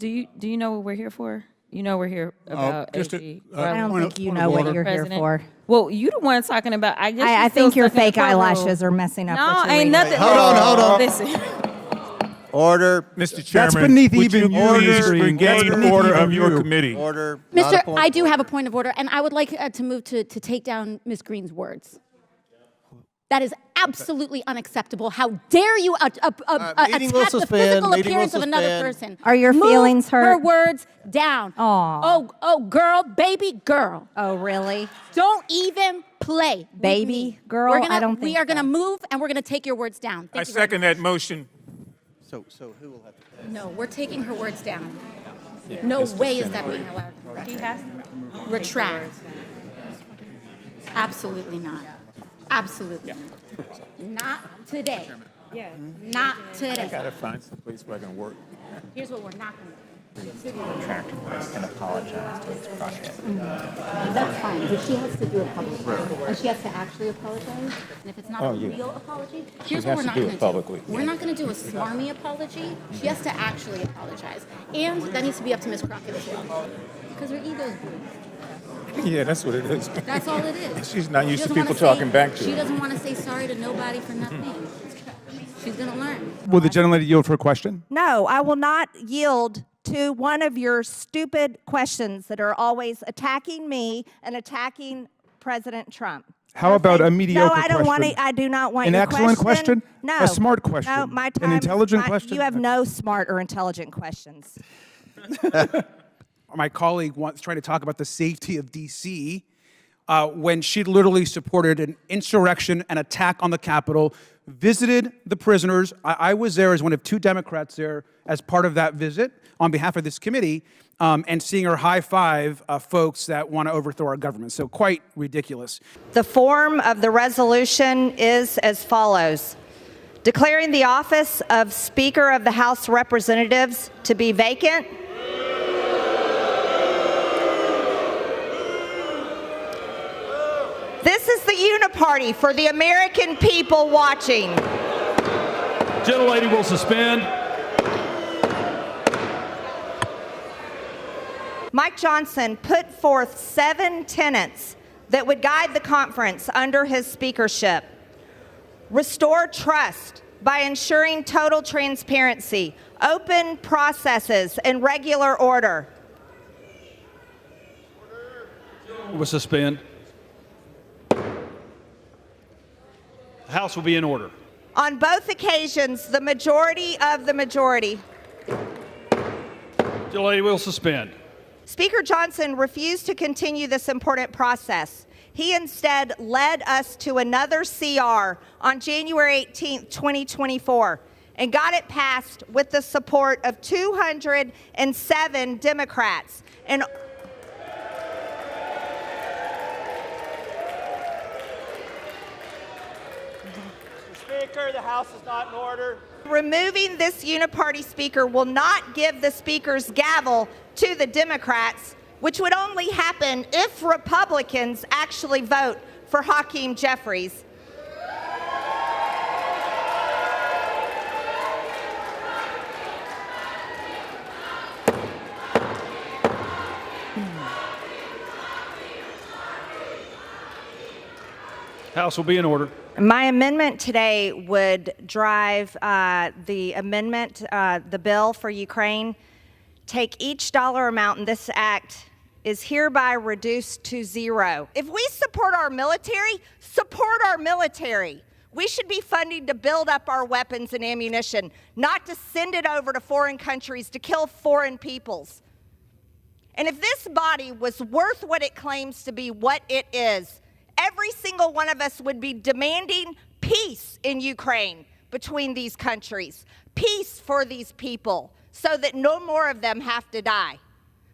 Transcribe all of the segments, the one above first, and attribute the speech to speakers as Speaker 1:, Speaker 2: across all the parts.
Speaker 1: do you know what we're here for? You know we're here about AG.
Speaker 2: I don't think you know what you're here for.
Speaker 1: Well, you the one talking about.
Speaker 2: I think your fake eyelashes are messing up.
Speaker 1: No,
Speaker 2: what you're
Speaker 1: ain't
Speaker 2: reading.
Speaker 1: nothing.
Speaker 3: Hold on.
Speaker 1: Listen.
Speaker 3: Order.
Speaker 4: Mr. Chairman,
Speaker 5: That's beneath
Speaker 4: would
Speaker 5: even
Speaker 4: you
Speaker 5: you,
Speaker 4: please
Speaker 5: Green.
Speaker 4: regain
Speaker 5: That's beneath
Speaker 4: order
Speaker 5: even
Speaker 4: of your
Speaker 5: you.
Speaker 4: committee?
Speaker 3: Order. Not a
Speaker 6: Mr.
Speaker 3: point
Speaker 6: I
Speaker 3: of
Speaker 6: do
Speaker 3: order.
Speaker 6: have a point of order, and I would like to move to take down Ms. Greene's words. That is absolutely unacceptable. How dare you attack
Speaker 3: meeting will
Speaker 6: the
Speaker 3: suspend.
Speaker 6: physical
Speaker 3: Meeting will
Speaker 6: appearance of another
Speaker 3: suspend.
Speaker 6: person?
Speaker 2: Are your
Speaker 6: Move
Speaker 2: feelings hurt?
Speaker 6: her words down.
Speaker 2: Aw.
Speaker 6: Oh, girl, baby girl.
Speaker 2: Oh, really?
Speaker 6: Don't even play. with
Speaker 2: Baby
Speaker 6: me.
Speaker 2: girl? I don't think
Speaker 6: We are going to
Speaker 2: so.
Speaker 6: move, and we're going to take your words down.
Speaker 4: I
Speaker 6: Thank you very
Speaker 4: second
Speaker 6: much.
Speaker 4: that motion.
Speaker 3: So who will have to?
Speaker 6: No, we're taking her words down. No way is that being allowed. He has to retract. Absolutely not. Absolutely not. Not today. Yeah. Not today.
Speaker 4: Gotta find some place where I can work.
Speaker 6: Here's what we're not going to do.
Speaker 7: Retract and apologize to Ms. Crockett.
Speaker 6: That's fine, but she has to do it publicly. And she has to actually apologize. And if it's not a real apology, here's what we're not going to do.
Speaker 4: publicly.
Speaker 6: We're not going to do a smarmy apology. She has to actually apologize. And that needs to be up to Ms. Crockett as well. Because her ego's bruised.
Speaker 4: Yeah, that's what it is.
Speaker 6: That's all it is.
Speaker 4: She's not used
Speaker 6: She
Speaker 4: to
Speaker 6: doesn't
Speaker 4: people
Speaker 6: wanna
Speaker 4: talking back to
Speaker 6: She
Speaker 4: her.
Speaker 6: doesn't want to say sorry to nobody for nothing. She's going to learn.
Speaker 5: Will the gentlelady yield for a question?
Speaker 2: No, I will not yield to one of your stupid questions that are always attacking me and attacking President Trump.
Speaker 5: How about a mediocre
Speaker 2: No, I don't want
Speaker 5: question?
Speaker 2: to. I do not want
Speaker 5: An
Speaker 2: your
Speaker 5: excellent question?
Speaker 2: No.
Speaker 5: A smart question?
Speaker 2: No, my
Speaker 5: An
Speaker 2: time.
Speaker 5: intelligent question?
Speaker 2: You have no smart or intelligent questions.
Speaker 5: My colleague trying to talk about the safety of D.C. When she literally supported an insurrection, an attack on the Capitol, visited the prisoners. I was there as one of two Democrats there as part of that visit on behalf of this committee, and seeing her high-five folks that want to overthrow our government. So quite ridiculous.
Speaker 2: The form of the resolution is as follows. Declaring the office of Speaker of the House of Representatives to be vacant. This is the uniparty for the American people watching.
Speaker 8: Gentlelady will suspend.
Speaker 2: Mike Johnson put forth 7 tenets that would guide the conference under his speakership. Restore trust by ensuring total transparency, open processes, and regular order.
Speaker 8: Will suspend. The House will be in order.
Speaker 2: On both occasions, the majority of the majority.
Speaker 8: Gentlelady will suspend.
Speaker 2: Speaker Johnson refused to continue this important process. He instead led us to another CR on January 18, 2024, and got it passed with the support of 207 Democrats. And
Speaker 9: Speaker, the House is not in order.
Speaker 2: removing this uniparty speaker will not give the speaker's gavel to the Democrats, which would only happen if Republicans actually vote for Hakeem Jeffries.
Speaker 8: House will be in order.
Speaker 2: My amendment today would drive the bill for Ukraine. Take each dollar amount in this act is hereby reduced to zero. If we support our military, support our military. We should be funding to build up our weapons and ammunition, not to send it over to foreign countries to kill foreign peoples. And if this body was worth what it claims to be, what it is, every single one of us would be demanding peace in Ukraine between these countries, peace for these people, so that no more of them have to die.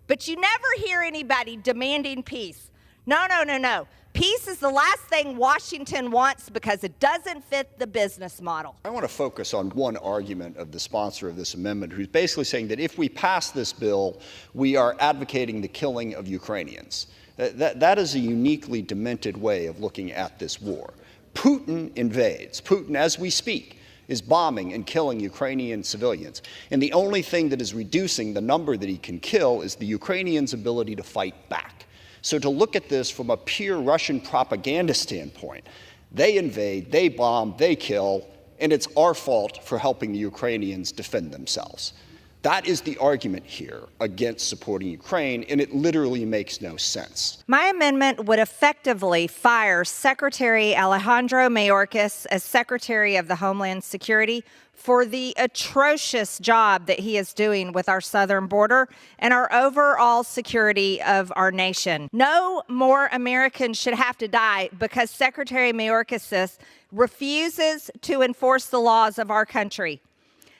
Speaker 2: But you never hear anybody demanding peace. No, no, no, no. Peace is the last thing Washington wants because it doesn't fit the business model.
Speaker 10: I want to focus on one argument of the sponsor of this amendment, who's basically saying that if we pass this bill, we are advocating the killing of Ukrainians. That is a uniquely demented way of looking at this war. Putin invades. Putin, as we speak, is bombing and killing Ukrainian civilians. And the only thing that is reducing the number that he can kill is the Ukrainians' ability to fight back. So to look at this from a pure Russian propaganda standpoint, they invade, they bomb, they kill, and it's our fault for helping the Ukrainians defend themselves. That is the argument here against supporting Ukraine, and it literally makes no sense.
Speaker 2: My amendment would effectively fire Secretary Alejandro Mayorkas as Secretary of the Homeland Security for the atrocious job that he is doing with our southern border and our overall security of our nation. No more Americans should have to die because Secretary Mayorkas refuses to enforce the laws of our country.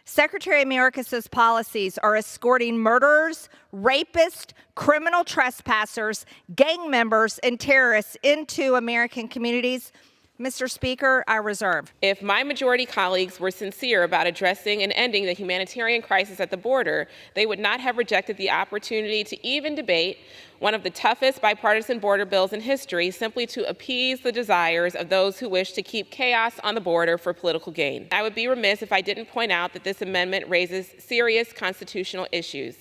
Speaker 2: Secretary Mayorkas' policies are escorting murderers, rapists, criminal trespassers, gang members, and terrorists into American communities. Mr. Speaker, I reserve.
Speaker 11: If my majority colleagues were sincere about addressing and ending the humanitarian crisis at the border, they would not have rejected the opportunity to even debate one of the toughest bipartisan border bills in history simply to appease the desires of those who wish to keep chaos on the border for political gain. I would be remiss if I didn't point out that this amendment raises serious constitutional issues.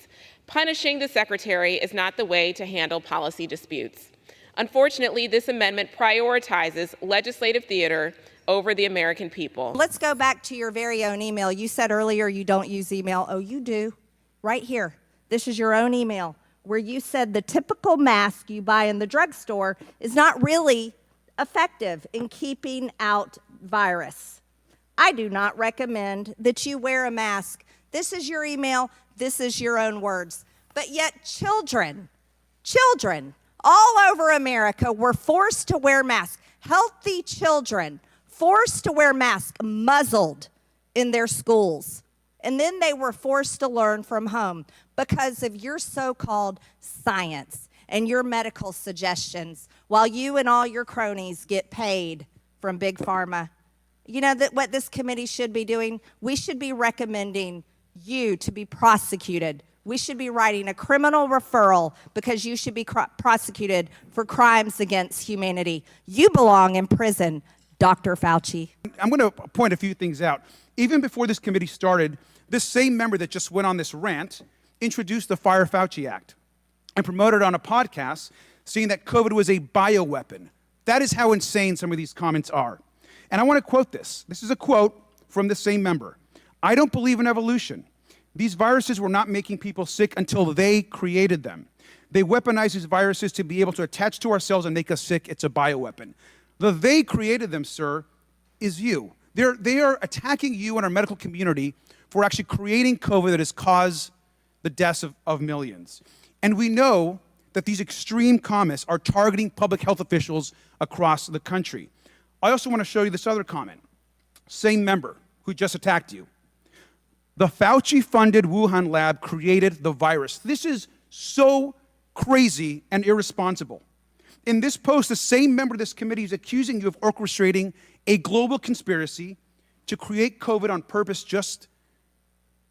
Speaker 11: Punishing the secretary is not the way to handle policy disputes. Unfortunately, this amendment prioritizes legislative theater over the American people.
Speaker 2: Let's go back to your very own email. You said earlier you don't use email. Oh, you do. Right here. This is your own email where you said the typical mask you buy in the drugstore is not really effective in keeping out virus. I do not recommend that you wear a mask. This is your email. This is your own words. But yet children all over America were forced to wear masks. Healthy children forced to wear masks, muzzled in their schools. And then they were forced to learn from home because of your so-called science and your medical suggestions while you and all your cronies get paid from Big Pharma. You know that what this committee should be doing? We should be recommending you to be prosecuted. We should be writing a criminal referral because you should be prosecuted for crimes against humanity. You belong in prison, Dr. Fauci.
Speaker 5: I'm going to point a few things out. Even before this committee started, this same member that just went on this rant introduced the Fire Fauci Act and promoted it on a podcast, saying that COVID was a bioweapon. That is how insane some of these comments are. And I want to quote this. This is a quote from the same member. "I don't believe in evolution. These viruses were not making people sick until they created them. They weaponize these viruses to be able to attach to our cells and make us sick. It's a bioweapon." The "they created them," sir, is you. They are attacking you and our medical community for actually creating COVID that has caused the deaths of millions. And we know that these extreme comments are targeting public health officials across the country. I also want to show you this other comment. Same member who just attacked you. "The Fauci-funded Wuhan lab created the virus." This is so crazy and irresponsible. In this post, the same member of this committee is accusing you of orchestrating a global conspiracy to create COVID on purpose just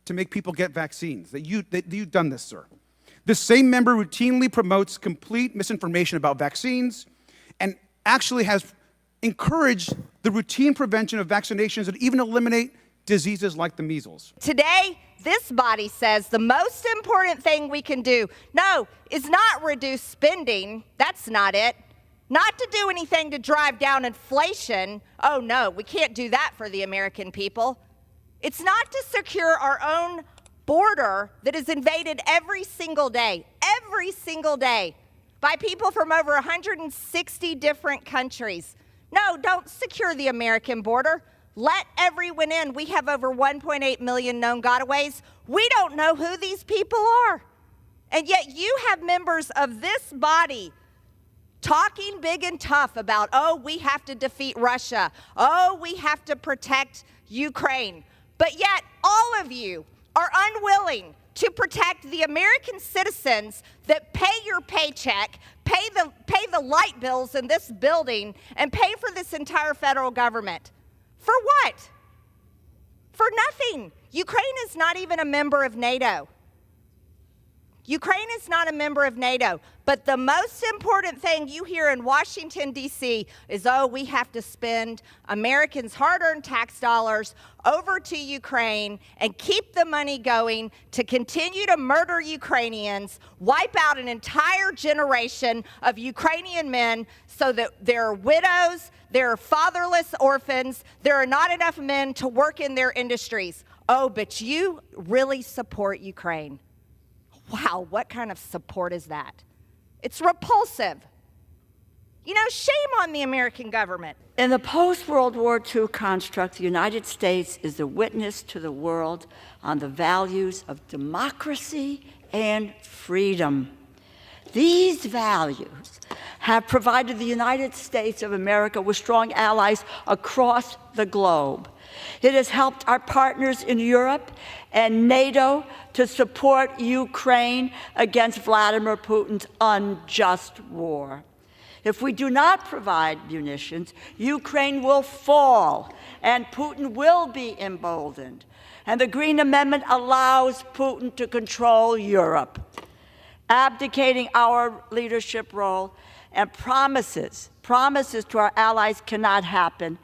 Speaker 5: to make people get vaccines. That you've done this, sir. The same member routinely promotes complete misinformation about vaccines and actually has encouraged the routine prevention of vaccinations that even eliminate diseases like the measles.
Speaker 2: Today, this body says the most important thing we can do, is not reduce spending. That's not it. Not to do anything to drive down inflation. Oh no, we can't do that for the American people. It's not to secure our own border that is invaded every single day, by people from over 160 different countries. No, don't secure the American border. Let everyone in. We have over 1.8 million known gotaways. We don't know who these people are. And yet you have members of this body talking big and tough about, oh, we have to defeat Russia. Oh, we have to protect Ukraine. But yet all of you are unwilling to protect the American citizens that pay your paycheck, pay the light bills in this building, and pay for this entire federal government. For what? For nothing. Ukraine is not even a member of NATO. Ukraine is not a member of NATO, but the most important thing you hear in Washington, D.C. is, oh, we have to spend Americans' hard-earned tax dollars over to Ukraine and keep the money going to continue to murder Ukrainians, wipe out an entire generation of Ukrainian men so that there are widows, there are fatherless orphans, there are not enough men to work in their industries. Oh, but you really support Ukraine. Wow, what kind of support is that? It's repulsive. You know, shame on the American government.
Speaker 12: In the post-World War II construct, the United States is a witness to the world on the values of democracy and freedom. These values have provided the United States of America with strong allies across the globe. It has helped our partners in Europe and NATO to support Ukraine against Vladimir Putin's unjust war. If we do not provide munitions, Ukraine will fall and Putin will be emboldened. And the Green Amendment allows Putin to control Europe, abdicating our leadership role and promises to our allies cannot happen.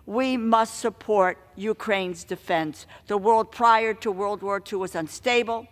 Speaker 12: We must support Ukraine's defense. The world prior to World War II was unstable,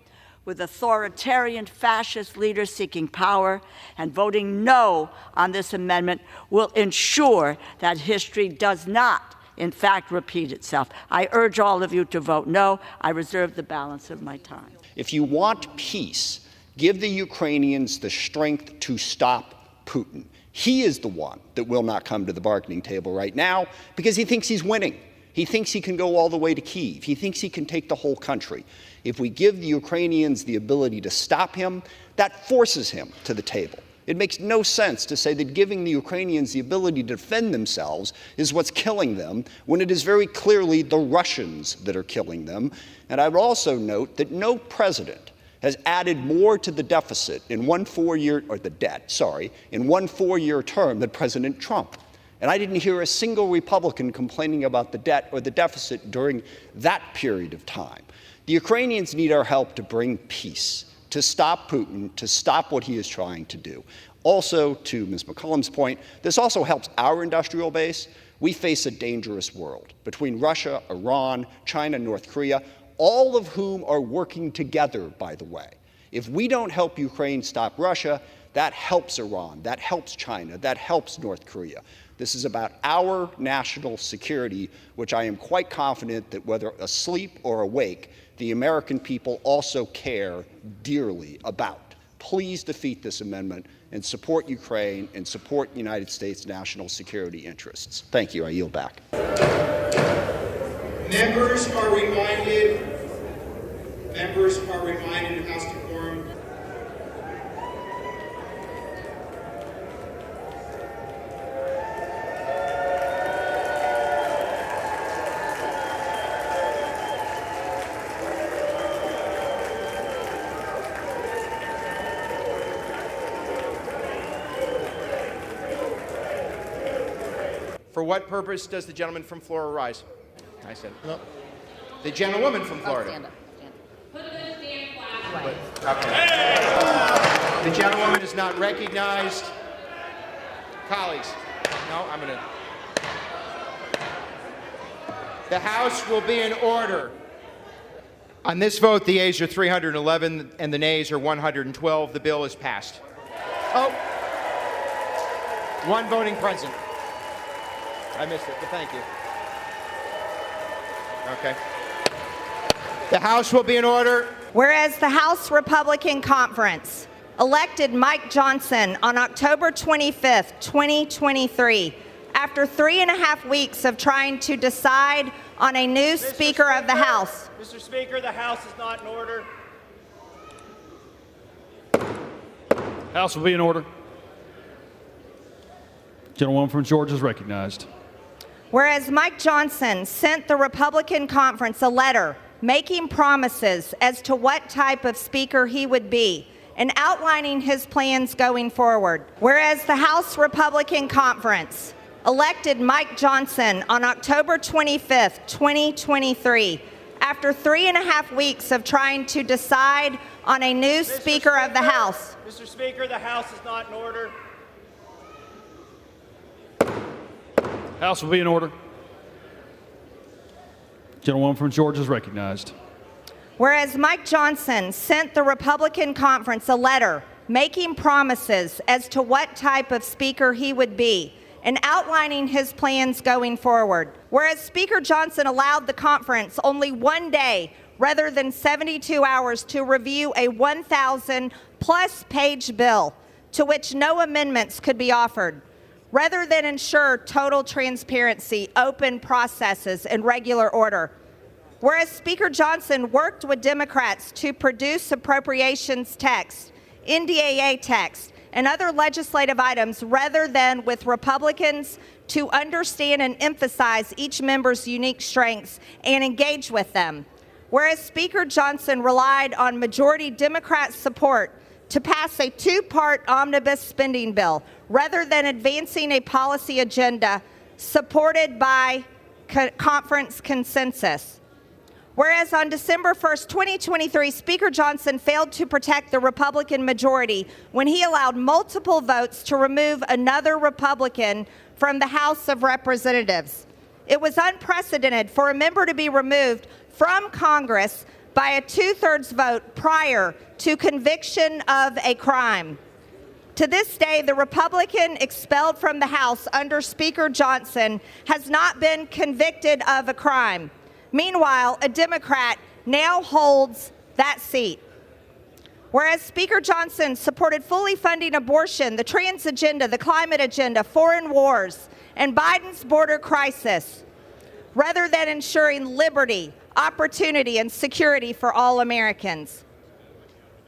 Speaker 12: with authoritarian fascist leaders seeking power, and voting no on this amendment will ensure that history does not, in fact, repeat itself. I urge all of you to vote no. I reserve the balance of my time.
Speaker 10: If you want peace, give the Ukrainians the strength to stop Putin. He is the one that will not come to the bargaining table right now because he thinks he's winning. He thinks he can go all the way to Kyiv. He thinks he can take the whole country. If we give the Ukrainians the ability to stop him, that forces him to the table. It makes no sense to say that giving the Ukrainians the ability to defend themselves is what's killing them, when it is very clearly the Russians that are killing them. And I would also note that no president has added more to the deficit in one 4-year, or the debt, sorry, in one 4-year term than President Trump. And I didn't hear a single Republican complaining about the debt or the deficit during that period of time. The Ukrainians need our help to bring peace, to stop Putin, to stop what he is trying to do. Also, to Ms. McCollum's point, this also helps our industrial base. We face a dangerous world between Russia, Iran, China, North Korea, all of whom are working together, by the way. If we don't help Ukraine stop Russia, that helps Iran, that helps China, that helps North Korea. This is about our national security, which I am quite confident that whether asleep or awake, the American people also care dearly about. Please defeat this amendment and support Ukraine and support the United States' national security interests. Thank you. I yield back.
Speaker 13: Members are reminded of House decorum.
Speaker 14: For what purpose does the gentleman from Florida rise? I said, no. The gentlewoman from Florida.
Speaker 6: Stand up.
Speaker 14: Okay. The gentlewoman is not recognized. Colleagues, no, I'm going to. The House will be in order. On this vote, the ayes are 311 and the nays are 112. The bill is passed. Oh, one voting present. I missed it, but thank you. Okay. The House will be in order.
Speaker 2: Whereas the House Republican Conference elected Mike Johnson on October 25th, 2023, after 3.5 weeks of trying to decide on a new Speaker of the House.
Speaker 9: Mr. Speaker, the House is not in order.
Speaker 8: House will be in order. Gentlewoman from Georgia is recognized.
Speaker 2: Whereas Mike Johnson sent the Republican Conference a letter making promises as to what type of speaker he would be and outlining his plans going forward. Whereas the House Republican Conference elected Mike Johnson on October 25th, 2023, after 3.5 weeks of trying to decide on a new Speaker of the House.
Speaker 9: Mr. Speaker, the House is not in order.
Speaker 8: House will be in order. Gentlewoman from Georgia is recognized.
Speaker 2: Whereas Mike Johnson sent the Republican conference a letter making promises as to what type of speaker he would be and outlining his plans going forward. Whereas Speaker Johnson allowed the conference only 1 day rather than 72 hours to review a 1,000-plus page bill to which no amendments could be offered, rather than ensure total transparency, open processes, and regular order. Whereas Speaker Johnson worked with Democrats to produce appropriations text, NDAA text, and other legislative items rather than with Republicans to understand and emphasize each member's unique strengths and engage with them. Whereas Speaker Johnson relied on majority Democrat support to pass a two-part omnibus spending bill rather than advancing a policy agenda supported by conference consensus. Whereas on December 1st, 2023, Speaker Johnson failed to protect the Republican majority when he allowed multiple votes to remove another Republican from the House of Representatives. It was unprecedented for a member to be removed from Congress by a two-thirds vote prior to conviction of a crime. To this day, the Republican expelled from the House under Speaker Johnson has not been convicted of a crime. Meanwhile, a Democrat now holds that seat. Whereas Speaker Johnson supported fully funding abortion, the trans agenda, the climate agenda, foreign wars, and Biden's border crisis, rather than ensuring liberty, opportunity, and security for all Americans.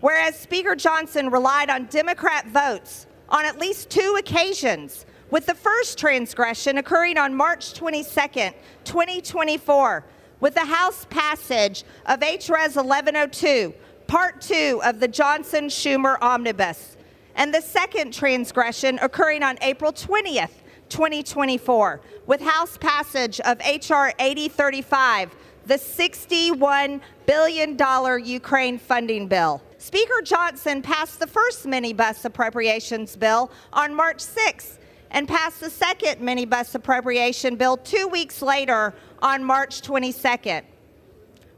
Speaker 2: Whereas Speaker Johnson relied on Democrat votes on at least 2 occasions, with the first transgression occurring on March 22nd, 2024, with the House passage of H.Res. 1102, Part 2 of the Johnson-Schumer Omnibus, and the second transgression occurring on April 20th, 2024, with House passage of H.R. 8035, the $61 billion Ukraine funding bill. Speaker Johnson passed the first minibus appropriations bill on March 6th and passed the second minibus appropriation bill 2 weeks later on March 22nd.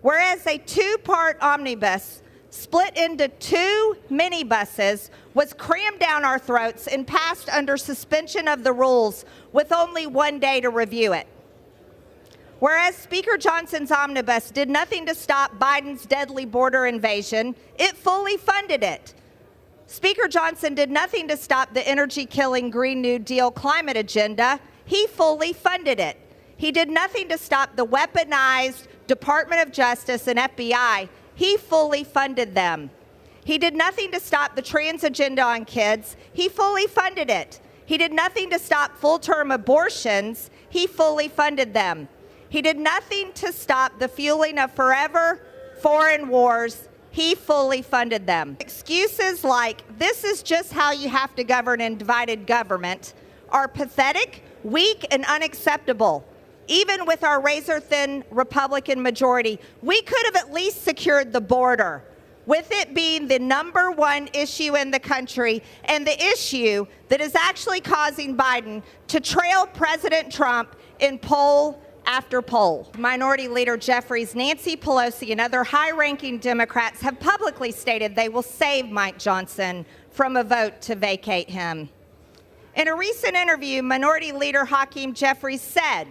Speaker 2: Whereas a two-part omnibus split into 2 minibuses was crammed down our throats and passed under suspension of the rules with only 1 day to review it. Whereas Speaker Johnson's omnibus did nothing to stop Biden's deadly border invasion, it fully funded it. Speaker Johnson did nothing to stop the energy-killing Green New Deal climate agenda, he fully funded it. He did nothing to stop the weaponized Department of Justice and FBI, he fully funded them. He did nothing to stop the trans agenda on kids, he fully funded it. He did nothing to stop full-term abortions, he fully funded them. He did nothing to stop the fueling of forever foreign wars, he fully funded them. Excuses like, this is just how you have to govern in divided government, are pathetic, weak, and unacceptable. Even with our razor-thin Republican majority, we could have at least secured the border, with it being the #1 issue in the country and the issue that is actually causing Biden to trail President Trump in poll after poll. Minority Leader Jeffries, Nancy Pelosi, and other high-ranking Democrats have publicly stated they will save Mike Johnson from a vote to vacate him. In a recent interview, Minority Leader Hakeem Jeffries said,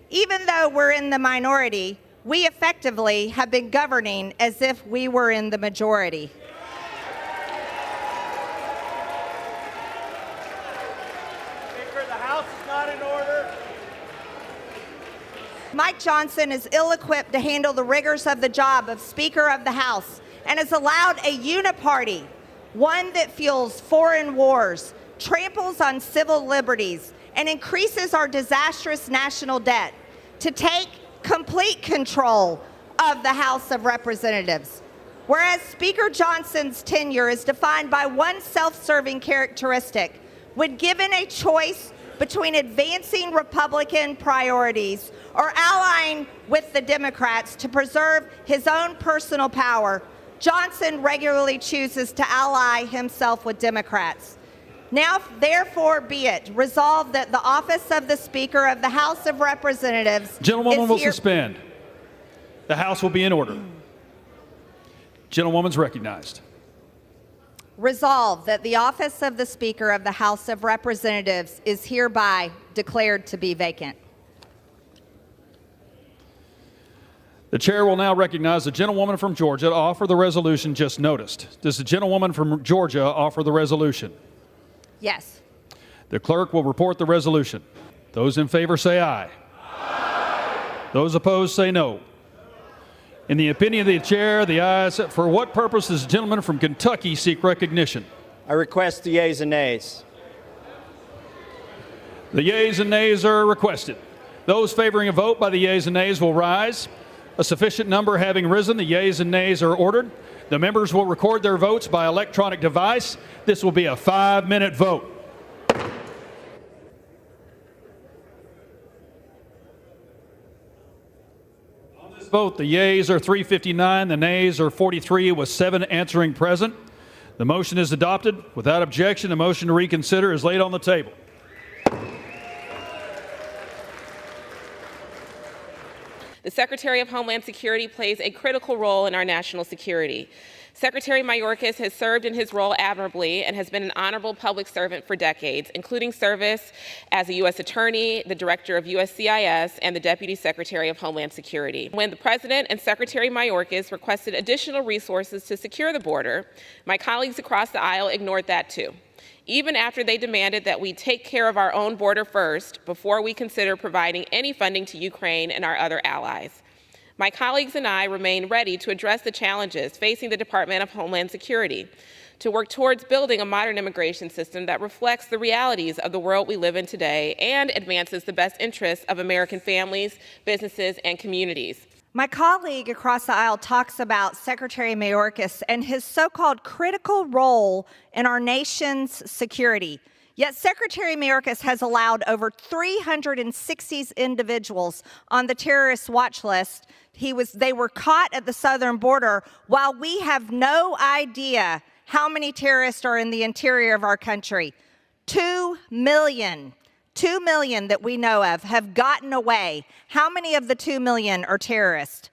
Speaker 2: even though we're in the minority, we effectively have been governing as if we were in the majority.
Speaker 9: Speaker, the House is not in order.
Speaker 2: Mike Johnson is ill-equipped to handle the rigors of the job of Speaker of the House and has allowed a uniparty, one that fuels foreign wars, tramples on civil liberties, and increases our disastrous national debt, to take complete control of the House of Representatives. Whereas Speaker Johnson's tenure is defined by one self-serving characteristic, when given a choice between advancing Republican priorities or allying with the Democrats to preserve his own personal power, Johnson regularly chooses to ally himself with Democrats. Now, therefore, be it resolved that the office of the Speaker of the House of Representatives
Speaker 8: Gentlewoman
Speaker 2: is
Speaker 8: will
Speaker 2: here.
Speaker 8: suspend. The House will be in order. Gentlewoman's recognized.
Speaker 2: Resolved that the office of the Speaker of the House of Representatives is hereby declared to be vacant.
Speaker 8: The chair will now recognize the gentlewoman from Georgia to offer the resolution just noticed. Does the gentlewoman from Georgia offer the resolution?
Speaker 2: Yes.
Speaker 8: The clerk will report the resolution. Those in favor say aye. Aye. Those opposed say no. In the opinion of the chair, the ayes. For what purpose does the gentleman from Kentucky seek recognition?
Speaker 9: I request the yeas and nays.
Speaker 8: The yeas and nays are requested. Those favoring a vote by the yeas and nays will rise. A sufficient number having risen, the yeas and nays are ordered. The members will record their votes by electronic device. This will be a 5-minute vote. On this vote, the yeas are 359, the nays are 43, with 7 answering present. The motion is adopted. Without objection, the motion to reconsider is laid on the table.
Speaker 11: The Secretary of Homeland Security plays a critical role in our national security. Secretary Mayorkas has served in his role admirably and has been an honorable public servant for decades, including service as a U.S. Attorney, the Director of USCIS, and the Deputy Secretary of Homeland Security. When the President and Secretary Mayorkas requested additional resources to secure the border, my colleagues across the aisle ignored that too, even after they demanded that we take care of our own border first before we consider providing any funding to Ukraine and our other allies. My colleagues and I remain ready to address the challenges facing the Department of Homeland Security, to work towards building a modern immigration system that reflects the realities of the world we live in today and advances the best interests of American families, businesses, and communities.
Speaker 2: My colleague across the aisle talks about Secretary Mayorkas and his so-called critical role in our nation's security. Yet Secretary Mayorkas has allowed over 360 individuals on the terrorist watch list. They were caught at the southern border, while we have no idea how many terrorists are in the interior of our country. 2 million. 2 million that we know of have gotten away. How many of the 2 million are terrorists?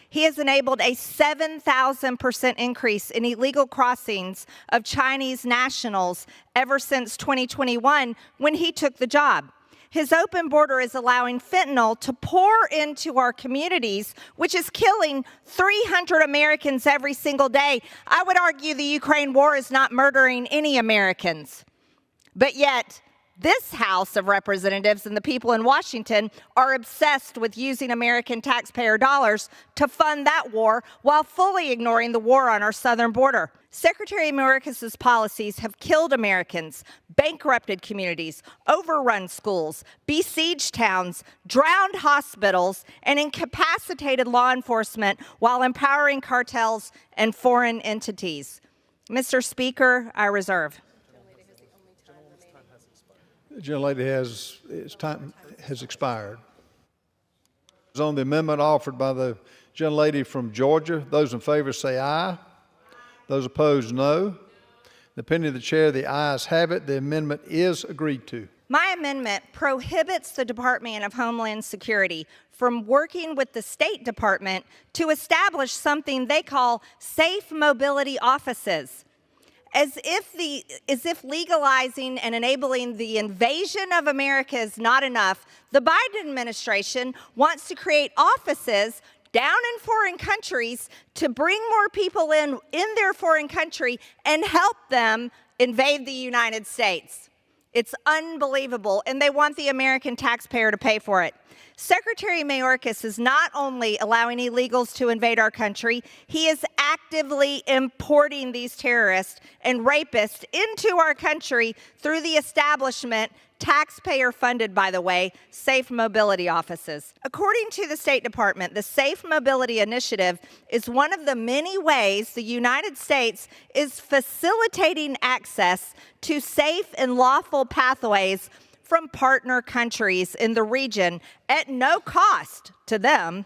Speaker 2: He has enabled a 7,000% increase in illegal crossings of Chinese nationals ever since 2021 when he took the job. His open border is allowing fentanyl to pour into our communities, which is killing 300 Americans every single day. I would argue the Ukraine war is not murdering any Americans. But yet, this House of Representatives and the people in Washington are obsessed with using American taxpayer dollars to fund that war while fully ignoring the war on our southern border. Secretary Mayorkas' policies have killed Americans, bankrupted communities, overrun schools, besieged towns, drowned hospitals, and incapacitated law enforcement while empowering cartels and foreign entities. Mr. Speaker, I reserve.
Speaker 15: The gentlelady its time has expired. On the amendment offered by the gentlelady from Georgia, those in favor say aye. Those opposed, no. In the opinion of the chair, the ayes have it. The amendment is agreed to.
Speaker 2: My amendment prohibits the Department of Homeland Security from working with the State Department to establish something they call safe mobility offices. As if legalizing and enabling the invasion of America is not enough, the Biden administration wants to create offices down in foreign countries to bring more people in their foreign country and help them invade the United States. It's unbelievable, and they want the American taxpayer to pay for it. Secretary Mayorkas is not only allowing illegals to invade our country, he is actively importing these terrorists and rapists into our country through the establishment, taxpayer-funded, by the way, safe mobility offices. According to the State Department, the Safe Mobility Initiative is one of the many ways the United States is facilitating access to safe and lawful pathways from partner countries in the region at no cost to them.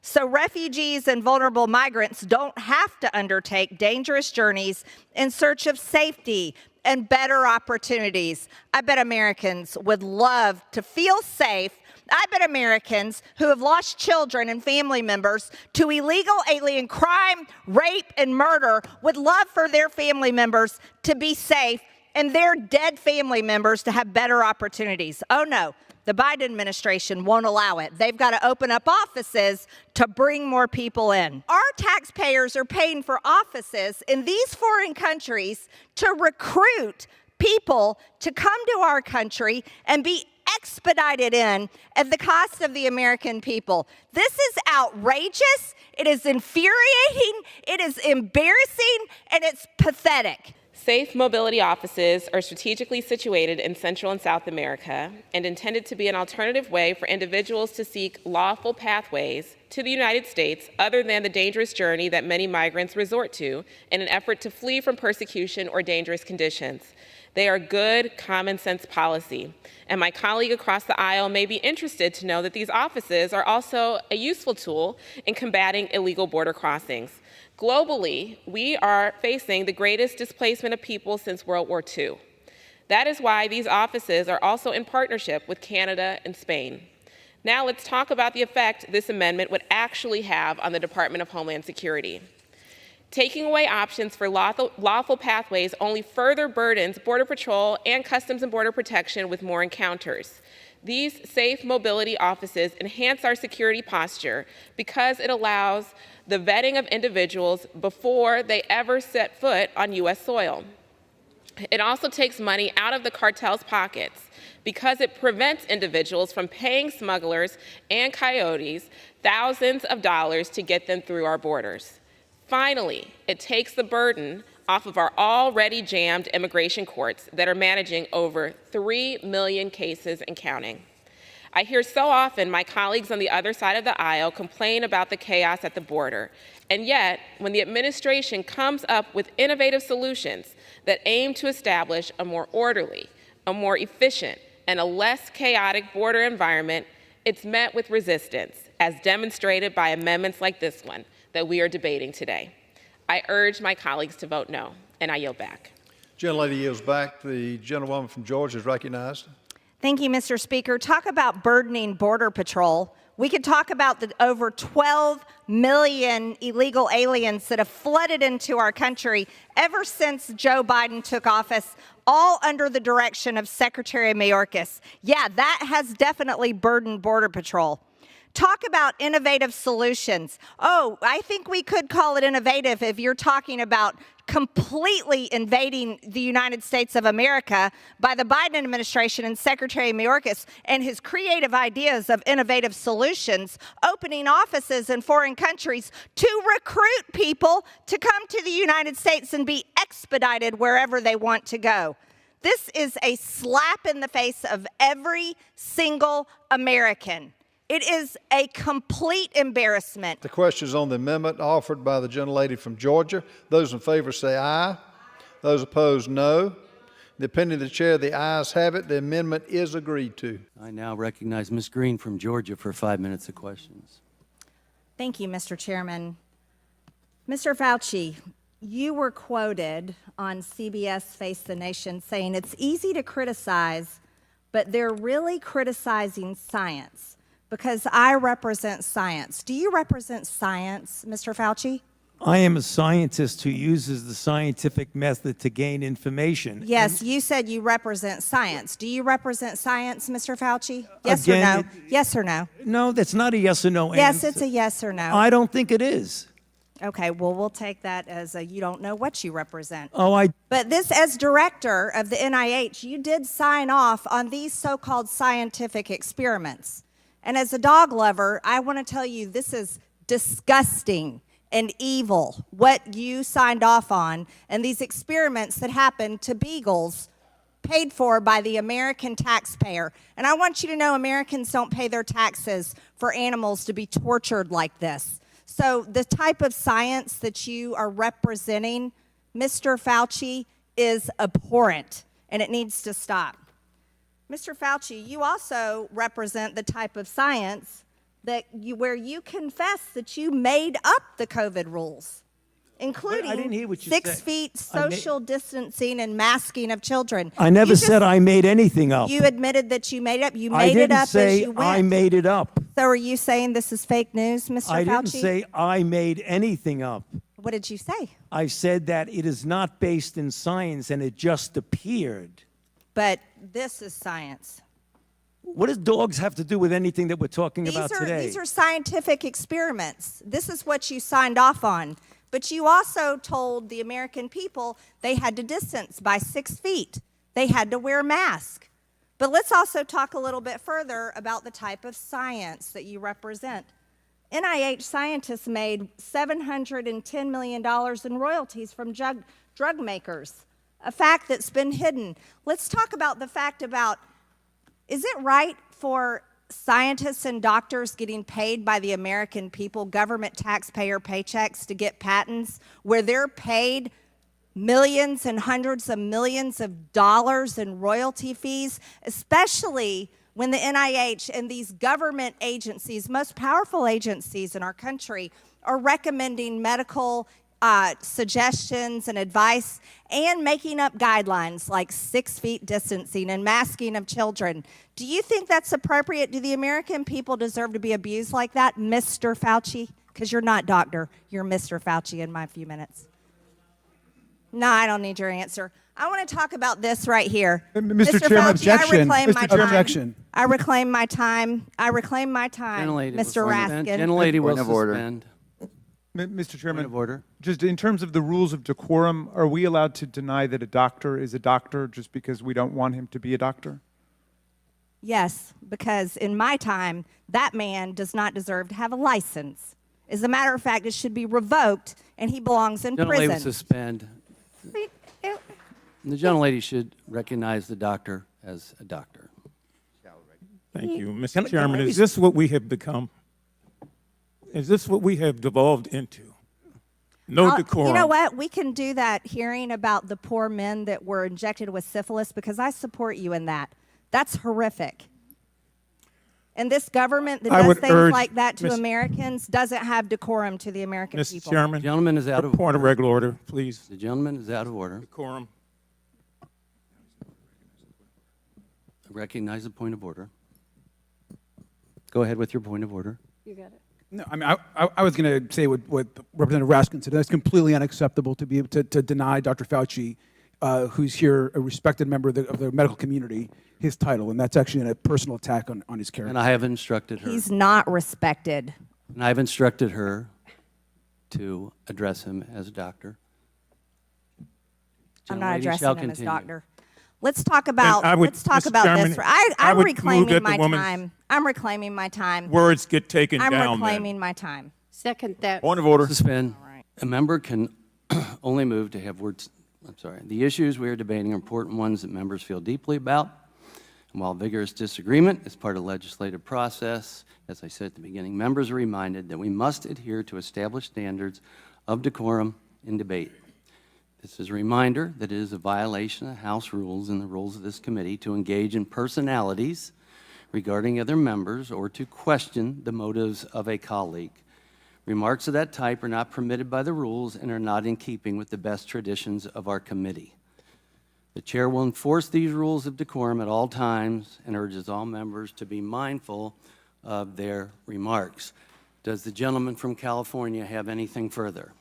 Speaker 2: so refugees and vulnerable migrants don't have to undertake dangerous journeys in search of safety and better opportunities. I bet Americans would love to feel safe. I bet Americans who have lost children and family members to illegal alien crime, rape, and murder would love for their family members to be safe and their dead family members to have better opportunities. Oh no, the Biden administration won't allow it. They've got to open up offices to bring more people in. Our taxpayers are paying for offices in these foreign countries to recruit people to come to our country and be expedited in at the cost of the American people. This is outrageous, it is infuriating, it is embarrassing, and it's pathetic.
Speaker 11: Safe mobility offices are strategically situated in Central and South America and intended to be an alternative way for individuals to seek lawful pathways to the United States other than the dangerous journey that many migrants resort to in an effort to flee from persecution or dangerous conditions. They are good, common sense policy, and my colleague across the aisle may be interested to know that these offices are also a useful tool in combating illegal border crossings. Globally, we are facing the greatest displacement of people since World War II. That is why these offices are also in partnership with Canada and Spain. Now let's talk about the effect this amendment would actually have on the Department of Homeland Security. Taking away options for lawful pathways only further burdens Border Patrol and Customs and Border Protection with more encounters. These safe mobility offices enhance our security posture because it allows the vetting of individuals before they ever set foot on U.S. soil. It also takes money out of the cartel's pockets because it prevents individuals from paying smugglers and coyotes thousands of dollars to get them through our borders. Finally, it takes the burden off of our already jammed immigration courts that are managing over 3 million cases and counting. I hear so often my colleagues on the other side of the aisle complain about the chaos at the border, and yet when the administration comes up with innovative solutions that aim to establish a more orderly, a more efficient, and a less chaotic border environment, it's met with resistance, as demonstrated by amendments like this one that we are debating today. I urge my colleagues to vote no, and I yield back.
Speaker 15: Gentlelady yields back. The gentlewoman from Georgia is recognized.
Speaker 2: Thank you, Mr. Speaker. Talk about burdening Border Patrol. We could talk about the over 12 million illegal aliens that have flooded into our country ever since Joe Biden took office, all under the direction of Secretary Mayorkas. Yeah, that has definitely burdened Border Patrol. Talk about innovative solutions. Oh, I think we could call it innovative if you're talking about completely invading the United States of America by the Biden administration and Secretary Mayorkas and his creative ideas of innovative solutions, opening offices in foreign countries to recruit people to come to the United States and be expedited wherever they want to go. This is a slap in the face of every single American. It is a complete embarrassment.
Speaker 15: The question is on the amendment offered by the gentlelady from Georgia. Those in favor say aye. Those opposed, no. The opinion of the chair, the ayes have it. The amendment is agreed to.
Speaker 16: I now recognize Ms. Greene from Georgia for 5 minutes of questions.
Speaker 2: Thank you, Mr. Chairman. Mr. Fauci, you were quoted on CBS Face the Nation saying it's easy to criticize, but they're really criticizing science. Because I represent science. Do you represent science, Mr. Fauci?
Speaker 17: I am a scientist who uses the scientific method to gain information.
Speaker 2: Yes, you said you represent science. Do you represent science, Mr. Fauci? Yes
Speaker 17: Again,
Speaker 2: or no? Yes or no?
Speaker 17: No, that's not a yes or no answer.
Speaker 2: Yes, it's a yes or no.
Speaker 17: I don't think it is.
Speaker 2: Okay, well, we'll take that as a you don't know what you represent.
Speaker 17: Oh,
Speaker 2: But this, as director of the NIH, you did sign off on these so-called scientific experiments. And as a dog lover, I want to tell you this is disgusting and evil, what you signed off on, and these experiments that happened to beagles paid for by the American taxpayer. And I want you to know Americans don't pay their taxes for animals to be tortured like this. So the type of science that you are representing, Mr. Fauci, is abhorrent, and it needs to stop. Mr. Fauci, you also represent the type of science where you confess that you made up the COVID rules, including
Speaker 17: I didn't hear what you
Speaker 2: 6
Speaker 17: said.
Speaker 2: feet social distancing and masking of children.
Speaker 17: I never said I made anything up.
Speaker 2: You admitted that you made it up. You
Speaker 17: I
Speaker 2: made it
Speaker 17: didn't
Speaker 2: up
Speaker 17: say
Speaker 2: as you went.
Speaker 17: I made it up.
Speaker 2: So are you saying this is fake news, Mr. Fauci?
Speaker 17: I didn't say I made anything up.
Speaker 2: What did you say?
Speaker 17: I said that it is not based in science and it just appeared.
Speaker 2: But this is science.
Speaker 17: What does dogs have to do with anything that we're talking about today?
Speaker 2: These are scientific experiments. This is what you signed off on. But you also told the American people they had to distance by 6 feet. They had to wear masks. But let's also talk a little bit further about the type of science that you represent. NIH scientists made $710 million in royalties from drug makers, a fact that's been hidden. Let's talk about the fact about, is it right for scientists and doctors getting paid by the American people, government taxpayer paychecks, to get patents where they're paid millions and hundreds of millions of dollars in royalty fees, especially when the NIH and these government agencies, most powerful agencies in our country, are recommending medical suggestions and advice and making up guidelines like 6 feet distancing and masking of children. Do you think that's appropriate? Do the American people deserve to be abused like that, Mr. Fauci? Because you're not doctor, you're Mr. Fauci in my few minutes. No, I don't need your answer. I want to talk about this right here.
Speaker 5: Mr. Chairman,
Speaker 2: Fauci,
Speaker 5: objection.
Speaker 2: I reclaim
Speaker 5: Mr.
Speaker 2: my
Speaker 5: Chairman,
Speaker 2: time.
Speaker 5: objection.
Speaker 2: I reclaim my time. I reclaim my time, Mr. Raskin.
Speaker 16: Gentlelady will
Speaker 3: Point of order.
Speaker 16: suspend.
Speaker 18: Mr. Chairman,
Speaker 16: Point of order.
Speaker 18: just in terms of the rules of decorum, are we allowed to deny that a doctor is a doctor just because we don't want him to be a doctor?
Speaker 2: Yes, because in my time, that man does not deserve to have a license. As a matter of fact, it should be revoked, and he belongs in
Speaker 16: Gentlelady will
Speaker 2: prison.
Speaker 16: suspend. The gentlelady should recognize the doctor as a doctor.
Speaker 4: Thank you. Mr. Chairman, is this what we have become? Is this what we have devolved into? No decorum.
Speaker 2: You know what? We can do that hearing about the poor men that were injected with syphilis, because I support you in that. That's horrific. And this government that does things like that to Americans doesn't have decorum to the American people.
Speaker 4: Mr. Chairman,
Speaker 16: The gentleman is out of
Speaker 4: point of regular order, please.
Speaker 16: The gentleman is out of order.
Speaker 4: Decorum.
Speaker 16: Recognize the point of order. Go ahead with your point of order.
Speaker 6: You got it.
Speaker 5: No, I mean, I was going to say what Representative Raskin said. That's completely unacceptable to be able to deny Dr. Fauci, who's here, a respected member of the medical community, his title. And that's actually a personal attack on his character.
Speaker 16: And I have instructed her.
Speaker 2: He's not respected.
Speaker 16: And I've instructed her to address him as a doctor.
Speaker 2: I'm not
Speaker 16: Gentlelady shall
Speaker 2: addressing him as
Speaker 16: continue.
Speaker 2: doctor. Let's talk about
Speaker 4: Mr. Chairman,
Speaker 2: this.
Speaker 4: I
Speaker 2: I'm
Speaker 4: would
Speaker 2: reclaiming
Speaker 4: move that the
Speaker 2: my
Speaker 4: woman's
Speaker 2: time. I'm reclaiming my time.
Speaker 4: Words get taken
Speaker 2: I'm
Speaker 4: down
Speaker 2: reclaiming my time.
Speaker 6: Second that.
Speaker 4: Point of order.
Speaker 16: Suspend. A member can only move to have words. I'm sorry. The issues we are debating are important ones that members feel deeply about. And while vigorous disagreement is part of the legislative process, as I said at the beginning, members are reminded that we must adhere to established standards of decorum in debate. This is a reminder that it is a violation of House rules and the rules of this committee to engage in personalities regarding other members or to question the motives of a colleague. Remarks of that type are not permitted by the rules and are not in keeping with the best traditions of our committee. The chair will enforce these rules of decorum at all times and urges all members to be mindful of their remarks. Does the gentleman from California have anything further?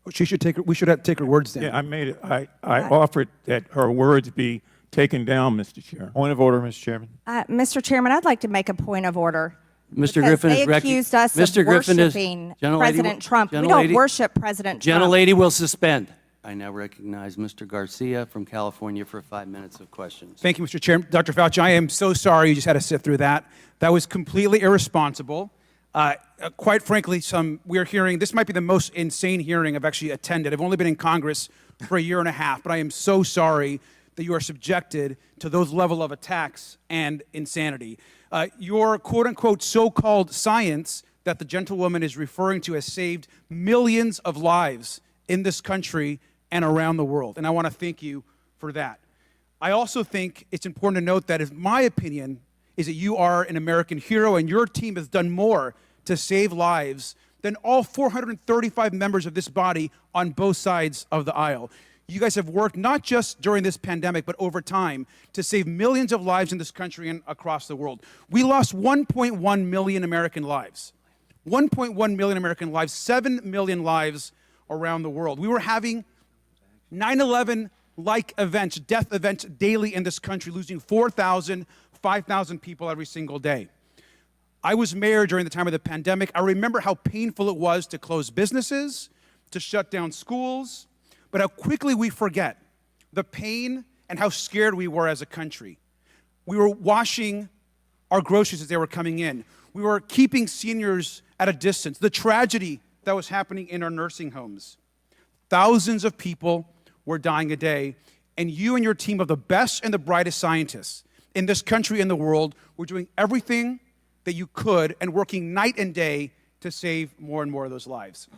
Speaker 5: We should take her words down.
Speaker 4: Yeah, I made it. I offered that her words be taken down, Mr. Chair.
Speaker 18: Point of order, Mr. Chairman.
Speaker 2: Mr. Chairman, I'd like to make a point of order.
Speaker 16: Mr.
Speaker 2: Because
Speaker 16: Griffin
Speaker 2: they
Speaker 16: is
Speaker 2: accused us
Speaker 16: Mr.
Speaker 2: of
Speaker 16: Griffin is
Speaker 2: worshiping
Speaker 16: Gentlelady
Speaker 2: President Trump. We
Speaker 16: Gentlelady-
Speaker 2: don't worship President Trump.
Speaker 16: Gentlelady will suspend. I now recognize Mr. Garcia from California for 5 minutes of questions.
Speaker 5: Thank you, Mr. Chairman. Dr. Fauci, I am so sorry you just had to sit through that. That was completely irresponsible. Quite frankly, we are hearing, this might be the most insane hearing I've actually attended. I've only been in Congress for a year and a half, but I am so sorry that you are subjected to those level of attacks and insanity. Your quote-unquote so-called science that the gentlewoman is referring to has saved millions of lives in this country and around the world, and I want to thank you for that. I also think it's important to note that, in my opinion, is that you are an American hero and your team has done more to save lives than all 435 members of this body on both sides of the aisle. You guys have worked not just during this pandemic, but over time to save millions of lives in this country and across the world. We lost 1.1 million American lives. 1.1 million American lives, 7 million lives around the world. We were having 9/11-like events, death events daily in this country, losing 4,000, 5,000 people every single day. I was mayor during the time of the pandemic. I remember how painful it was to close businesses, to shut down schools, but how quickly we forget the pain and how scared we were as a country. We were washing our groceries as they were coming in. We were keeping seniors at a distance. The tragedy that was happening in our nursing homes. Thousands of people were dying a day, and you and your team of the best and the brightest scientists in this country and the world were doing everything that you could and working night and day to save more and more of those lives.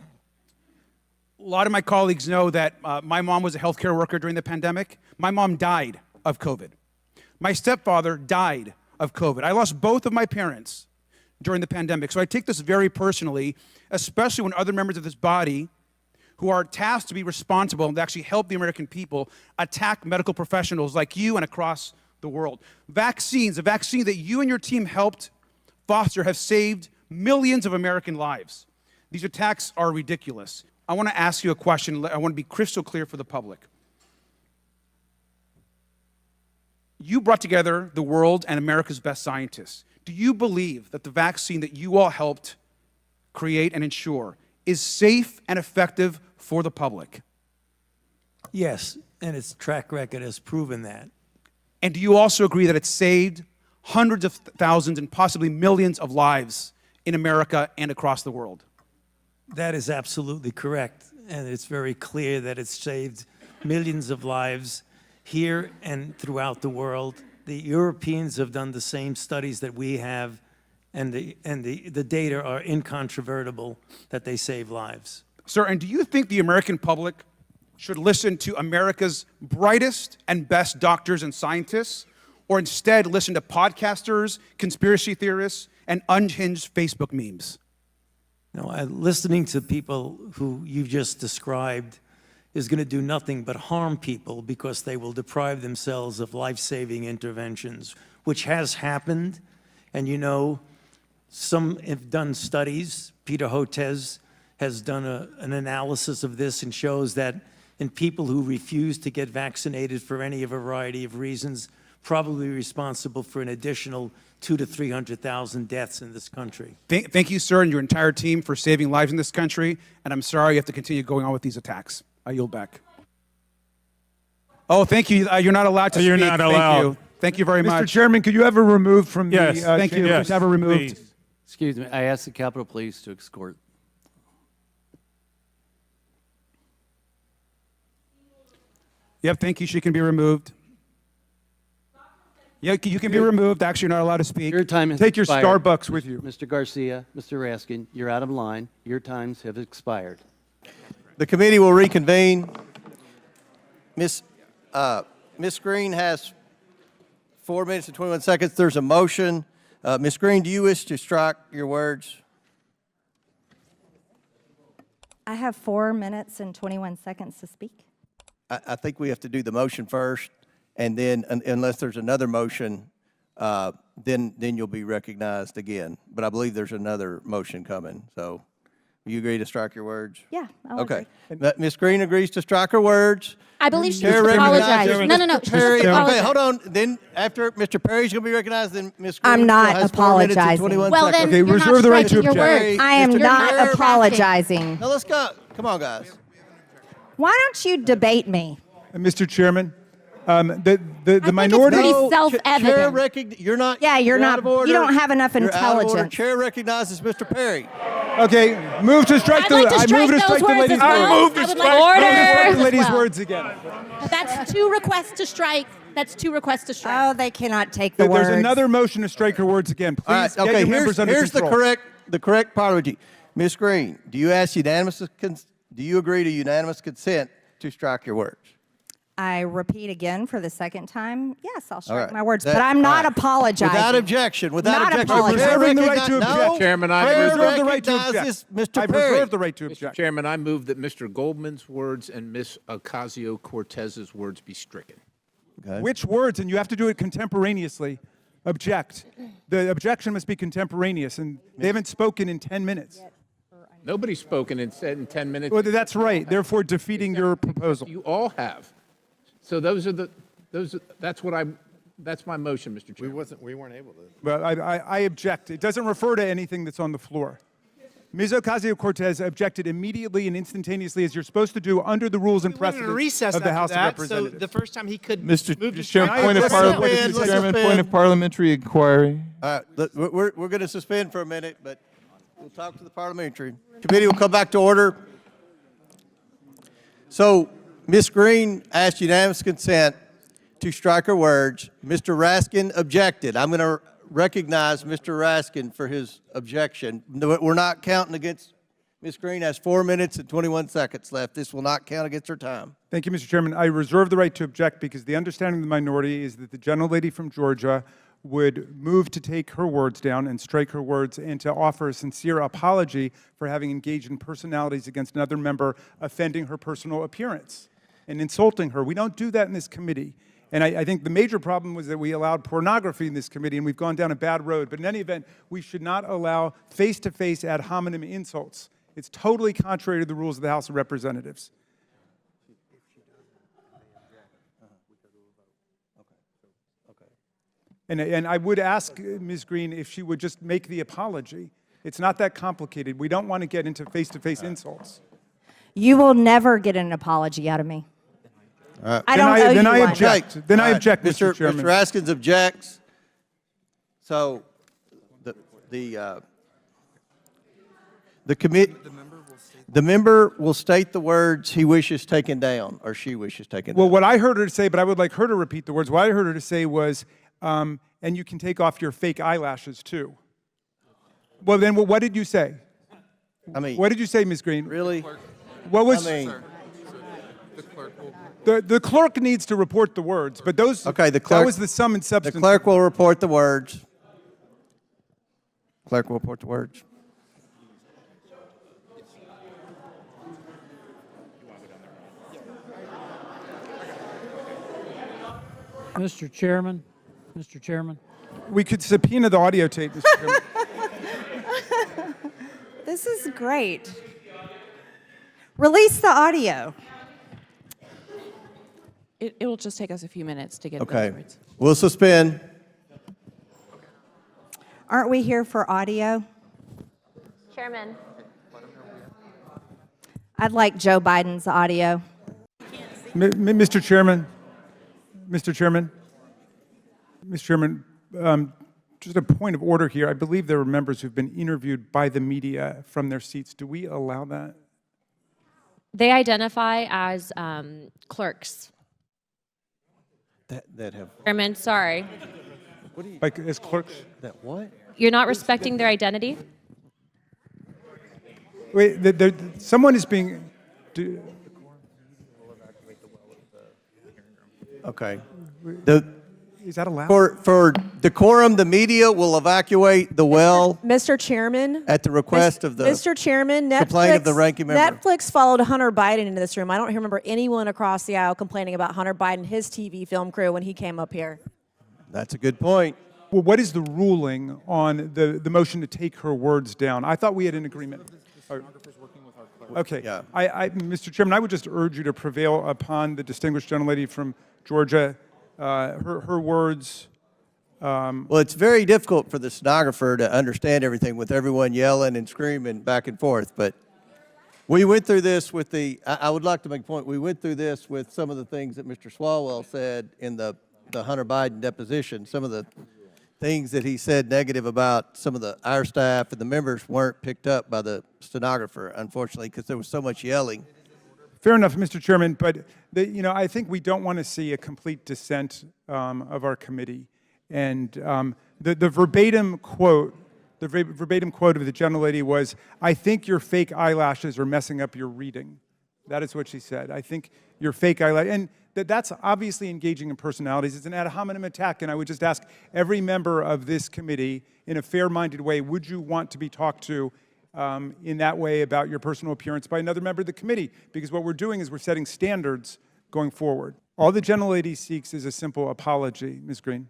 Speaker 5: A lot of my colleagues know that my mom was a healthcare worker during the pandemic. My mom died of COVID. My stepfather died of COVID. I lost both of my parents during the pandemic. So I take this very personally, especially when other members of this body who are tasked to be responsible and to actually help the American people attack medical professionals like you and across the world. Vaccines, a vaccine that you and your team helped foster, have saved millions of American lives. These attacks are ridiculous. I want to ask you a question. I want to be crystal clear for the public. You brought together the world and America's best scientists. Do you believe that the vaccine that you all helped create and ensure is safe and effective for the public?
Speaker 17: Yes, and its track record has proven that.
Speaker 5: And do you also agree that it saved hundreds of thousands and possibly millions of lives in America and across the world?
Speaker 17: That is absolutely correct, and it's very clear that it's saved millions of lives here and throughout the world. The Europeans have done the same studies that we have, and the data are incontrovertible that they save lives.
Speaker 5: Sir, and do you think the American public should listen to America's brightest and best doctors and scientists, or instead listen to podcasters, conspiracy theorists, and unhinged Facebook memes?
Speaker 17: No, listening to people who you just described is going to do nothing but harm people because they will deprive themselves of life-saving interventions, which has happened. And you know, some have done studies. Peter Hotez has done an analysis of this and shows that in people who refuse to get vaccinated for any variety of reasons, probably responsible for an additional 200,000 to 300,000 deaths in this country.
Speaker 5: Thank you, sir, and your entire team for saving lives in this country, and I'm sorry you have to continue going on with these attacks. I yield back. Oh, thank you. You're not allowed to speak.
Speaker 4: You're not allowed.
Speaker 5: Thank you very much.
Speaker 18: Mr. Chairman, could you have her removed from
Speaker 4: Yes.
Speaker 18: the
Speaker 5: Thank you.
Speaker 18: chamber?
Speaker 5: Please have her removed.
Speaker 4: Please.
Speaker 16: Excuse me, I asked the Capitol Police to escort.
Speaker 5: Yep, thank you. She can be removed. Yeah, you can be removed. Actually, you're not allowed to speak.
Speaker 16: Your time has
Speaker 18: Take your
Speaker 16: expired.
Speaker 18: Starbucks with you.
Speaker 16: Mr. Garcia, Mr. Raskin, you're out of line. Your times have expired.
Speaker 3: The committee will reconvene. Miss Greene has 4 minutes and 21 seconds. There's a motion. Miss Greene, do you wish to strike your words?
Speaker 2: I have 4 minutes and 21 seconds to speak.
Speaker 3: I think we have to do the motion first, and then unless there's another motion, then you'll be recognized again. But I believe there's another motion coming. So, you agree to strike your words?
Speaker 2: Yeah. I'll
Speaker 3: Okay.
Speaker 2: agree.
Speaker 3: Miss Greene agrees to strike her words.
Speaker 6: I believe she
Speaker 3: Chair
Speaker 6: needs to
Speaker 3: recognizes
Speaker 6: apologize. No, she needs
Speaker 3: Perry.
Speaker 6: to apologize.
Speaker 3: Okay, hold on. Then after Mr. Perry's going to be recognized, then Miss Greene
Speaker 2: I'm not
Speaker 3: has 4 minutes and
Speaker 2: apologizing.
Speaker 3: 21
Speaker 6: Well,
Speaker 3: seconds.
Speaker 6: then
Speaker 18: Okay,
Speaker 6: you're
Speaker 18: reserve
Speaker 6: not
Speaker 18: the right to
Speaker 6: striking your
Speaker 18: object.
Speaker 6: words.
Speaker 2: I am
Speaker 3: Mr.
Speaker 2: not
Speaker 3: Chair.
Speaker 2: apologizing.
Speaker 3: Now let's go. Come on, guys.
Speaker 2: Why don't you debate me?
Speaker 18: Mr. Chairman, the
Speaker 6: it's
Speaker 18: minority.
Speaker 6: pretty
Speaker 3: No,
Speaker 6: self-evident.
Speaker 3: Chair you're not.
Speaker 2: Yeah, you're
Speaker 3: out
Speaker 2: not.
Speaker 3: of order.
Speaker 2: You don't have enough
Speaker 3: You're out of order.
Speaker 2: intelligence.
Speaker 3: Chair recognizes Mr. Perry.
Speaker 18: Okay, move to strike
Speaker 6: I'd
Speaker 18: the.
Speaker 6: like to
Speaker 18: I
Speaker 6: strike
Speaker 18: move to
Speaker 6: those
Speaker 18: strike the
Speaker 6: words
Speaker 18: lady's
Speaker 6: as well.
Speaker 18: words.
Speaker 6: I would like to
Speaker 18: Move to strike
Speaker 6: order.
Speaker 18: the lady's
Speaker 6: as well.
Speaker 18: words again.
Speaker 6: That's 2 requests to strike. That's 2 requests to strike.
Speaker 2: Oh, they cannot take the
Speaker 18: There's
Speaker 2: words.
Speaker 18: another motion to strike her words again. Please
Speaker 3: All right.
Speaker 18: get
Speaker 3: Okay.
Speaker 18: your members under
Speaker 3: Here's
Speaker 18: control.
Speaker 3: the correct apology. Miss Greene, do you agree to unanimous consent to strike your words?
Speaker 2: I repeat again for the second time, yes, I'll
Speaker 3: All
Speaker 2: strike
Speaker 3: right.
Speaker 2: my words,
Speaker 3: That-
Speaker 2: but I'm not
Speaker 3: all right.
Speaker 2: apologizing.
Speaker 3: Without objection, without
Speaker 2: Not
Speaker 3: objection.
Speaker 2: apologizing.
Speaker 3: Chair
Speaker 5: Reserving the right to
Speaker 3: recognize-
Speaker 5: object.
Speaker 3: No,
Speaker 5: Chairman, I
Speaker 3: Chair
Speaker 5: reserve the right to
Speaker 3: recognizes
Speaker 5: object.
Speaker 3: Mr.
Speaker 5: I
Speaker 3: Perry.
Speaker 5: reserve the right to
Speaker 19: Mr.
Speaker 5: object.
Speaker 19: Chairman, I move that Mr. Goldman's words and Ms. Ocasio-Cortez's words be stricken.
Speaker 3: Okay.
Speaker 5: Which words? And you have to do it contemporaneously. Object. The objection must be contemporaneous, and they haven't spoken in 10 minutes.
Speaker 19: Nobody's spoken and said in 10 minutes.
Speaker 5: Well, that's right. Therefore, defeating your proposal.
Speaker 19: You all have. So that's my motion, Mr. Chairman.
Speaker 15: We weren't able to.
Speaker 5: But I object. It doesn't refer to anything that's on the floor. Ms. Ocasio-Cortez objected immediately and instantaneously, as you're supposed to do under the rules and precedents of the House of Representatives.
Speaker 9: So the first time he could
Speaker 18: Mr.
Speaker 9: move to
Speaker 18: Chairman,
Speaker 9: strike-
Speaker 18: point of
Speaker 3: Let's suspend.
Speaker 18: parliamentary inquiry.
Speaker 3: All right, we're going to suspend for a minute, but we'll talk to the parliamentary committee. Will come back to order. So, Ms. Greene asked unanimous consent to strike her words. Mr. Raskin objected. I'm going to recognize Mr. Raskin for his objection. No, we're not counting against Ms. Greene. Has 4 minutes and 21 seconds left. This will not count against her time.
Speaker 5: Thank you, Mr. Chairman. I reserve the right to object because the understanding of the minority is that the gentlelady from Georgia would move to take her words down and strike her words and to offer a sincere apology for having engaged in personalities against another member, offending her personal appearance and insulting her. We don't do that in this committee. And I think the major problem was that we allowed pornography in this committee, and we've gone down a bad road. But in any event, we should not allow face-to-face ad hominem insults. It's totally contrary to the rules of the House of Representatives. And I would ask Ms. Greene if she would just make the apology. It's not that complicated. We don't want to get into face-to-face insults.
Speaker 2: You will never get an apology out of me. I
Speaker 5: Then
Speaker 2: don't owe
Speaker 5: then
Speaker 2: you
Speaker 5: I
Speaker 2: one.
Speaker 5: object. Then I
Speaker 3: All right,
Speaker 5: object, Mr. Chairman.
Speaker 3: Mr. Raskins objects. So the member will state the words he wishes taken down or she wishes taken down.
Speaker 5: Well, what I heard her say, but I would like her to repeat the words. What I heard her to say was, and you can take off your fake eyelashes too. Well, then what did you say?
Speaker 3: I mean,
Speaker 5: what did you say, Ms. Greene?
Speaker 3: Really?
Speaker 5: What was?
Speaker 3: I mean,
Speaker 5: the clerk needs to report the words, but those.
Speaker 3: Okay, the clerk.
Speaker 5: That was the sum and substance.
Speaker 3: The clerk will report the words. Clerk will report the words.
Speaker 20: Mr. Chairman, Mr. Chairman.
Speaker 5: We could subpoena the audio tape, Mr. Chairman.
Speaker 2: This is great. Release the audio.
Speaker 1: It will just take us a few minutes to get
Speaker 3: Okay.
Speaker 1: those words.
Speaker 3: We'll suspend.
Speaker 2: Aren't we here for audio?
Speaker 11: Chairman.
Speaker 2: I'd like Joe Biden's audio.
Speaker 5: Mr. Chairman, Mr. Chairman, Mr. Chairman, just a point of order here. I believe there are members who've been interviewed by the media from their seats. Do we allow that?
Speaker 21: They identify as clerks.
Speaker 3: That have.
Speaker 21: Chairman, sorry.
Speaker 3: What do you?
Speaker 5: Like as clerks?
Speaker 3: That what?
Speaker 21: You're not respecting their identity?
Speaker 5: Wait, someone is being.
Speaker 3: Okay.
Speaker 5: Is that allowed?
Speaker 3: For decorum, the media will evacuate the well
Speaker 22: Mr. Chairman.
Speaker 3: at the request of the
Speaker 22: Mr. Chairman,
Speaker 3: complaint of the ranking member.
Speaker 22: Netflix followed Hunter Biden into this room. I don't remember anyone across the aisle complaining about Hunter Biden, his TV film crew, when he came up here.
Speaker 3: That's a good point.
Speaker 5: Well, what is the ruling on the motion to take her words down? I thought we had an agreement. Okay.
Speaker 3: Yeah.
Speaker 5: Mr. Chairman, I would just urge you to prevail upon the distinguished gentlelady from Georgia. Her words.
Speaker 3: Well, it's very difficult for the stenographer to understand everything with everyone yelling and screaming back and forth. But we went through this with I would like to make a point. We went through this with some of the things that Mr. Swalwell said in the Hunter Biden deposition. Some of the things that he said negative about some of our staff and the members weren't picked up by the stenographer, unfortunately, because there was so much yelling.
Speaker 5: Fair enough, Mr. Chairman, but I think we don't want to see a complete dissent of our committee. And the verbatim quote of the gentlelady was, "I think your fake eyelashes are messing up your reading." That is what she said. I think your fake eyelashes, and
Speaker 18: that's obviously engaging in personalities. It's an ad hominem attack, and I would just ask every member of this committee, in a fair-minded way, would you want to be talked to in that way about your personal appearance by another member of the committee? Because what we're doing is we're setting standards going forward. All the gentlelady seeks is a simple apology, Ms. Greene.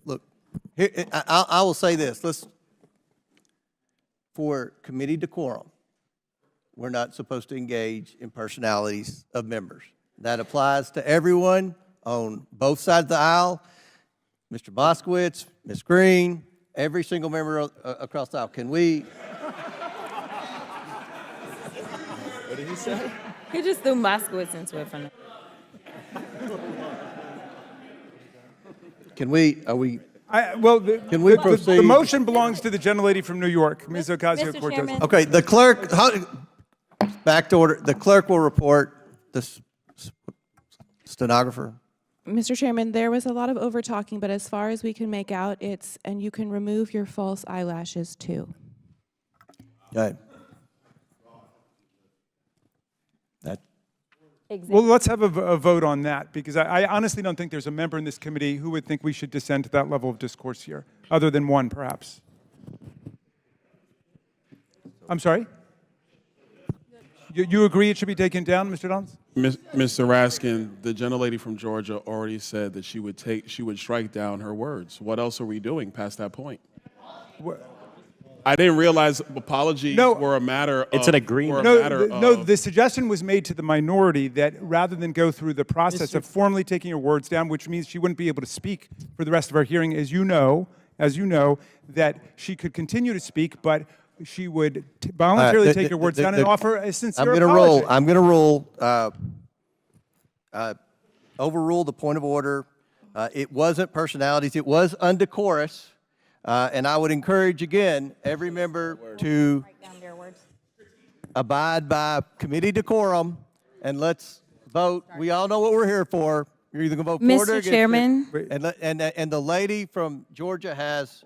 Speaker 3: Look, here, I will say this. For committee decorum, we're not supposed to engage in personalities of members. That applies to everyone on both sides of the aisle. Mr. Moskowitz, Ms. Greene, every single member across the aisle. Can we?
Speaker 1: What did he say? He just threw Moskowitz into it for now.
Speaker 3: Can we, are we?
Speaker 18: Can
Speaker 3: we proceed?
Speaker 18: The motion belongs to the gentlelady from New York, Ms. Ocasio-Cortez.
Speaker 3: Okay, the clerk, back to order. The clerk will report the stenographer.
Speaker 7: Mr. Chairman, there was a lot of over-talking, but as far as we can make out, and you can remove your false eyelashes too.
Speaker 3: Okay.
Speaker 18: Well, let's have a vote on that, because I honestly don't think there's a member in this committee who would think we should descend to that level of discourse here, other than one, perhaps. I'm sorry? You agree it should be taken down, Mr. Downs?
Speaker 12: Mr. Raskin, the gentlelady from Georgia already said that she would strike down her words. What else are we doing past that point? I didn't realize apologies were a matter of...
Speaker 18: It's an agreement. No, the suggestion was made to the minority that rather than go through the process of formally taking her words down, which means she wouldn't be able to speak for the rest of our hearing, as you know, that she could continue to speak, but she would voluntarily take her words down and offer a sincere apology.
Speaker 3: I'm going to rule, overrule the point of order. It wasn't personalities. It was undecorous. And I would encourage, again, every member to abide by committee decorum, and let's vote. We all know what we're here for. You're either going to vote for it or against it.
Speaker 1: Mr. Chairman.
Speaker 3: And the lady from Georgia has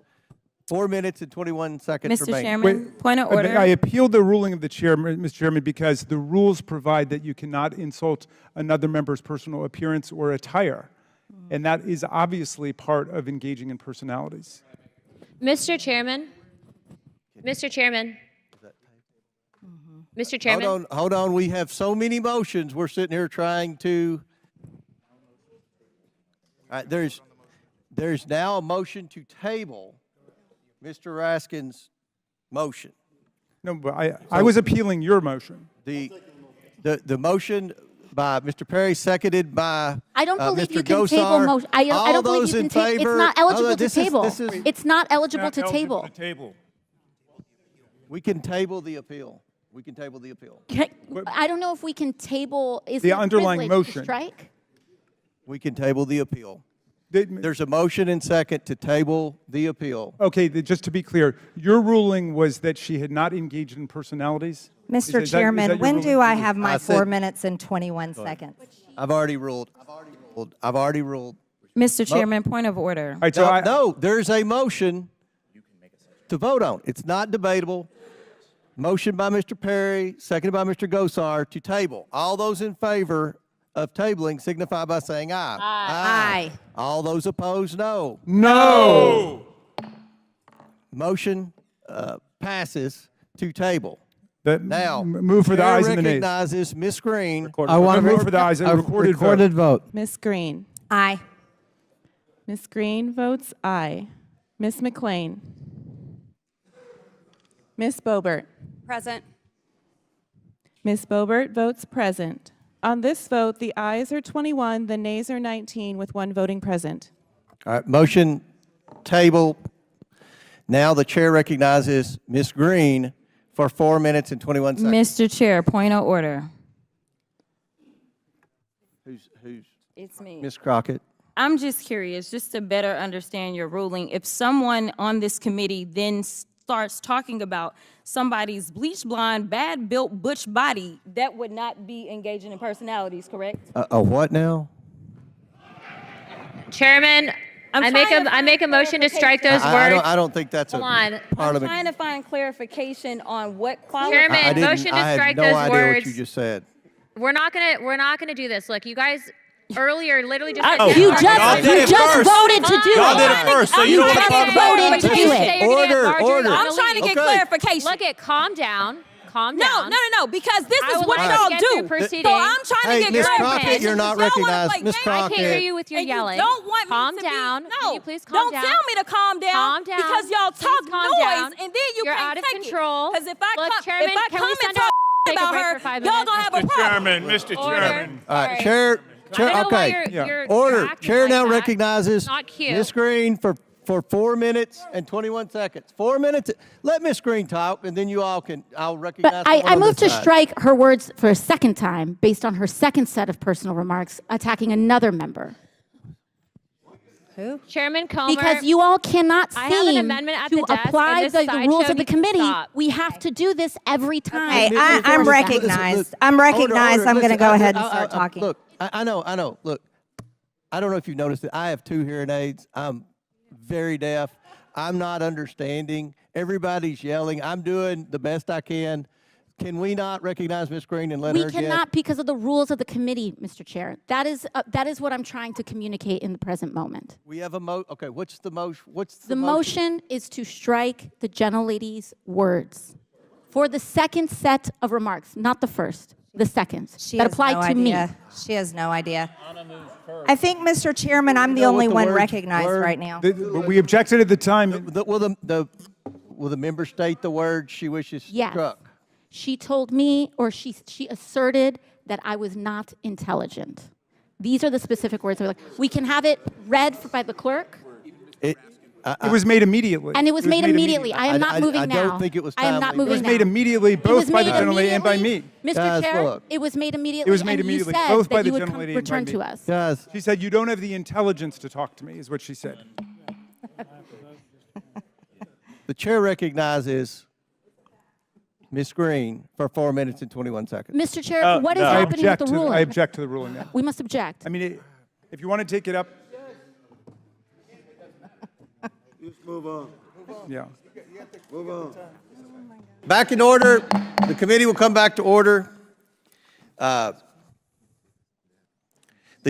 Speaker 3: 4 minutes and 21 seconds
Speaker 1: Mr.
Speaker 3: remaining.
Speaker 1: Chairman, point of order.
Speaker 18: I appealed the ruling of the chair, Mr. Chairman, because the rules provide that you cannot insult another member's personal appearance or attire. And that is obviously part of engaging in personalities.
Speaker 21: Mr. Chairman. Mr. Chairman. Mr. Chairman.
Speaker 3: Hold on. We have so many motions. We're sitting here trying to. All right, there's now a motion to table Mr. Raskin's motion.
Speaker 18: No, but I was appealing your motion.
Speaker 3: The motion by Mr. Perry, seconded by
Speaker 6: I don't believe
Speaker 3: Mr.
Speaker 6: you can
Speaker 3: Gosar.
Speaker 6: table motion. I don't believe you can table. It's not eligible to table. It's not eligible to table.
Speaker 3: We can table the appeal. We can table the appeal.
Speaker 6: I don't know if we can table. Is
Speaker 18: The
Speaker 6: it
Speaker 18: underlying
Speaker 6: privilege to
Speaker 18: motion.
Speaker 6: strike?
Speaker 3: We can table the appeal. There's a motion and second to table the appeal.
Speaker 18: Okay, just to be clear, your ruling was that she had not engaged in personalities?
Speaker 2: Mr. Chairman, when do I have my 4 minutes and 21 seconds?
Speaker 3: I've already ruled. I've already ruled.
Speaker 1: Mr. Chairman, point of order.
Speaker 3: No, there's a motion to vote on. It's not debatable. Motion by Mr. Perry, seconded by Mr. Gosar to table. All those in favor of tabling signify by saying aye.
Speaker 2: Aye.
Speaker 3: All those opposed, no.
Speaker 18: No.
Speaker 3: Motion passes to table. Now,
Speaker 18: move for the ayes and the nays.
Speaker 3: recognizes Ms. Greene.
Speaker 18: I want to move for the ayes. A recorded vote.
Speaker 7: Ms. Greene.
Speaker 2: Aye.
Speaker 7: Ms. Greene votes aye. Ms. McLean. Ms. Boebert.
Speaker 2: Present.
Speaker 7: Ms. Boebert votes present. On this vote, the ayes are 21, the nays are 19, with one voting present.
Speaker 3: All right, motion table. Now the chair recognizes Ms. Greene for 4 minutes and 21 seconds.
Speaker 1: Mr. Chair, point of order.
Speaker 3: Who's
Speaker 1: It's me.
Speaker 3: Ms. Crockett?
Speaker 1: I'm just curious, just to better understand your ruling. If someone on this committee then starts talking about somebody's bleach blonde, bad built butch body, that would not be engaging in personalities, correct?
Speaker 3: A what now?
Speaker 21: Chairman, I make a motion to strike those words.
Speaker 3: I don't think that's
Speaker 1: Hold
Speaker 3: a
Speaker 1: on.
Speaker 3: part
Speaker 1: I'm
Speaker 3: of it.
Speaker 1: trying to find clarification on what qualifies.
Speaker 21: Chairman,
Speaker 3: I
Speaker 21: motion to
Speaker 3: had
Speaker 21: strike
Speaker 3: no
Speaker 21: those
Speaker 3: idea
Speaker 21: words.
Speaker 3: what you just said.
Speaker 21: We're not gonna do this. Look, you guys earlier literally just said
Speaker 22: You
Speaker 21: yes,
Speaker 22: just
Speaker 21: Marjorie.
Speaker 22: you just voted to do
Speaker 17: Y'all
Speaker 22: it.
Speaker 17: did it first, so you don't want to talk about
Speaker 22: voted to do it.
Speaker 1: Order. I'm trying to get clarification.
Speaker 21: Look at, calm down. Calm
Speaker 1: No,
Speaker 21: down.
Speaker 1: because this
Speaker 21: I
Speaker 1: is
Speaker 21: would
Speaker 1: what
Speaker 21: like to
Speaker 1: y'all
Speaker 21: get
Speaker 1: do.
Speaker 21: through proceedings.
Speaker 1: So I'm trying to get
Speaker 3: Miss
Speaker 1: clarification.
Speaker 3: Crockett, you're not
Speaker 1: Y'all wanna
Speaker 3: recognized.
Speaker 1: play
Speaker 3: Miss
Speaker 1: games.
Speaker 21: I can't hear
Speaker 3: Crockett.
Speaker 21: you with your
Speaker 1: And
Speaker 21: yelling.
Speaker 1: You don't want
Speaker 21: calm
Speaker 1: me to
Speaker 21: down.
Speaker 1: Be,
Speaker 21: Can
Speaker 1: no,
Speaker 21: you please calm down?
Speaker 1: Don't tell me to calm down.
Speaker 21: Calm down.
Speaker 1: Because y'all
Speaker 21: Please
Speaker 1: talk
Speaker 21: calm
Speaker 1: noise,
Speaker 21: down.
Speaker 1: and then you
Speaker 21: You're
Speaker 1: can't
Speaker 21: out of
Speaker 1: take
Speaker 21: control.
Speaker 1: Because if I
Speaker 21: Look,
Speaker 1: come,
Speaker 21: Chairman,
Speaker 1: if I
Speaker 21: can
Speaker 1: come
Speaker 21: we
Speaker 1: and
Speaker 21: send
Speaker 1: talk
Speaker 21: take a
Speaker 1: about
Speaker 21: break
Speaker 1: her,
Speaker 21: for 5
Speaker 1: y'all
Speaker 21: minutes?
Speaker 1: gonna have a problem.
Speaker 4: Mr.
Speaker 21: Order.
Speaker 4: Chairman.
Speaker 3: All right,
Speaker 21: Sorry.
Speaker 3: Chair,
Speaker 21: I don't know why
Speaker 3: okay.
Speaker 21: you're
Speaker 3: Order.
Speaker 21: acting
Speaker 3: Chair
Speaker 21: like
Speaker 3: now
Speaker 21: that.
Speaker 3: recognizes
Speaker 21: Not cute.
Speaker 3: Ms. Greene for 4 minutes and 21 seconds. 4 minutes. Let Ms. Greene talk, and then you all can. I'll recognize.
Speaker 10: But I
Speaker 3: on
Speaker 10: moved to
Speaker 3: this side.
Speaker 10: strike her words for a second time based on her second set of personal remarks attacking another member.
Speaker 21: Who? Chairman Comer.
Speaker 10: Because you all cannot
Speaker 21: I have an
Speaker 10: seem
Speaker 21: amendment at
Speaker 10: to
Speaker 21: the desk,
Speaker 10: apply
Speaker 21: and this
Speaker 10: the
Speaker 21: sideshow
Speaker 10: rules of the
Speaker 21: needs to
Speaker 10: committee.
Speaker 21: stop.
Speaker 10: We have to do this every time.
Speaker 2: Hey,
Speaker 10: before
Speaker 2: I'm
Speaker 10: we start.
Speaker 2: recognized. I'm recognized. I'm going to go ahead and start talking.
Speaker 3: Look, I know. Look, I don't know if you've noticed it. I have 2 hearing aids. I'm very deaf. I'm not understanding. Everybody's yelling. I'm doing the best I can. Can we not recognize Ms. Greene and let her
Speaker 10: We
Speaker 3: get?
Speaker 10: cannot because of the rules of the committee, Mr. Chair. That is what I'm trying to communicate in the present moment.
Speaker 3: We have a okay, what's the motion? What's
Speaker 10: The motion is to strike the gentlelady's words for the second set of remarks, not the first, the second that apply to me.
Speaker 2: She has no idea. I think, Mr. Chairman, I'm the only one recognized right now.
Speaker 18: We objected at the time.
Speaker 3: Will the member state the words she wishes
Speaker 10: Yes.
Speaker 3: struck?
Speaker 10: She told me, or she asserted that I was not intelligent. These are the specific words. We can have it read by the clerk.
Speaker 18: It was made immediately.
Speaker 10: And it was made immediately. I am not moving now.
Speaker 3: I don't think it was
Speaker 10: I am not
Speaker 3: timely.
Speaker 10: moving
Speaker 18: It was
Speaker 10: now.
Speaker 18: made immediately, both by the
Speaker 10: made
Speaker 18: gentlelady and by me.
Speaker 10: Mr.
Speaker 3: Guys,
Speaker 10: Chair,
Speaker 3: look.
Speaker 10: it was made immediately.
Speaker 18: It was made
Speaker 10: and you
Speaker 18: immediately,
Speaker 10: said
Speaker 18: both
Speaker 10: that
Speaker 18: by the
Speaker 10: you would
Speaker 18: gentlelady and by
Speaker 10: return
Speaker 18: me.
Speaker 10: to us.
Speaker 3: Guys,
Speaker 18: She said, you don't have the intelligence to talk to me, is what she said.
Speaker 3: the chair recognizes Ms. Greene for 4 minutes and 21 seconds.
Speaker 10: Mr. Chair, what is happening with the ruling?
Speaker 18: I object to the ruling now.
Speaker 10: We must object.
Speaker 18: I mean, if you want to take it up.
Speaker 13: Just move on.
Speaker 18: Yeah.
Speaker 13: Move on.
Speaker 3: Back in order. The committee will come back to order. The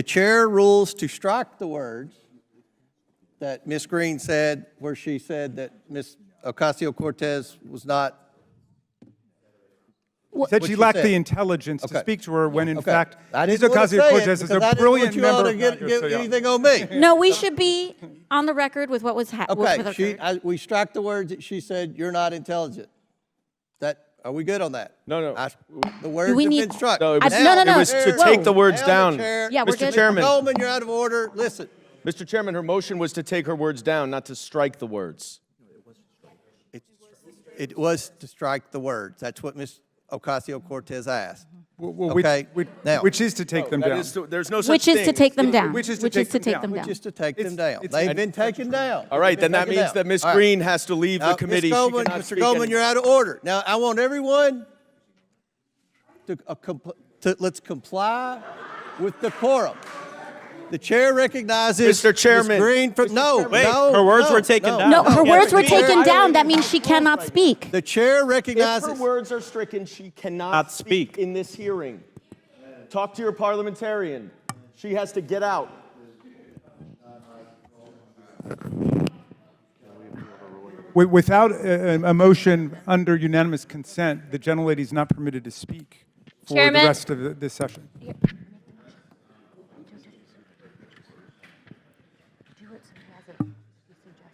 Speaker 3: chair rules to strike the words that Ms. Greene said, where she said that Ms. Ocasio-Cortez was not.
Speaker 18: Said
Speaker 3: what
Speaker 18: she lacked
Speaker 3: said.
Speaker 18: the intelligence to speak to her when, in
Speaker 3: Okay.
Speaker 18: fact,
Speaker 3: I
Speaker 18: Ms.
Speaker 3: didn't want to say it
Speaker 18: Ocasio-Cortez is
Speaker 3: because I
Speaker 18: a
Speaker 3: didn't
Speaker 18: brilliant
Speaker 3: want you all
Speaker 18: member.
Speaker 3: to get
Speaker 18: So, yeah.
Speaker 3: anything on me.
Speaker 10: No, we should be on the record with what was happening.
Speaker 3: Okay, we struck the words that she said, "You're not intelligent." Are we good on that?
Speaker 23: No.
Speaker 3: The words
Speaker 10: we
Speaker 3: have
Speaker 10: need-
Speaker 3: been struck.
Speaker 23: No, it was,
Speaker 10: No.
Speaker 23: it was to
Speaker 10: Whoa.
Speaker 23: take the words
Speaker 3: Hell,
Speaker 23: down.
Speaker 3: Chair.
Speaker 10: Yeah, we're
Speaker 23: Mr.
Speaker 10: good.
Speaker 23: Chairman.
Speaker 3: Coleman, you're out of order. Listen.
Speaker 23: Mr. Chairman, her motion was to take her words down, not to strike the words.
Speaker 3: It was to strike the words. That's what Ms. Ocasio-Cortez asked.
Speaker 18: Well,
Speaker 3: Okay, now.
Speaker 18: which is to take them
Speaker 23: That
Speaker 18: down.
Speaker 23: is to- there's no such
Speaker 10: Which is to
Speaker 23: thing.
Speaker 10: take them down.
Speaker 18: Which is to
Speaker 10: Which
Speaker 18: take
Speaker 10: is to
Speaker 18: them
Speaker 10: take
Speaker 18: down.
Speaker 10: them
Speaker 3: Which
Speaker 10: down.
Speaker 3: is to take them down.
Speaker 18: it's-
Speaker 3: They've been taken down.
Speaker 23: All right,
Speaker 3: They've been
Speaker 23: then that
Speaker 3: taken
Speaker 23: means
Speaker 3: down.
Speaker 23: that Ms.
Speaker 3: All right.
Speaker 23: Greene has to leave the
Speaker 3: Now,
Speaker 23: committee.
Speaker 3: Mr.
Speaker 23: She
Speaker 3: Coleman,
Speaker 23: cannot
Speaker 3: Mr.
Speaker 23: speak
Speaker 3: Coleman,
Speaker 23: anymore.
Speaker 3: you're out of order. Now, I want everyone to let's comply with the quorum. The chair recognizes
Speaker 23: Mr. Chairman.
Speaker 3: Ms. Greene for, no, no.
Speaker 13: her words
Speaker 3: no,
Speaker 13: were taken
Speaker 3: no.
Speaker 13: down.
Speaker 10: No, her
Speaker 3: Yeah,
Speaker 10: words
Speaker 3: the
Speaker 10: were
Speaker 3: chair-
Speaker 10: taken down. That means she cannot speak.
Speaker 3: The chair
Speaker 23: If
Speaker 3: recognizes.
Speaker 23: her words are stricken, she cannot
Speaker 13: Not speak.
Speaker 23: in this hearing. Talk to your parliamentarian. She has to get out.
Speaker 18: Without a motion under unanimous consent, the gentlelady is not permitted to speak for
Speaker 21: Chairman.
Speaker 18: the rest of this session.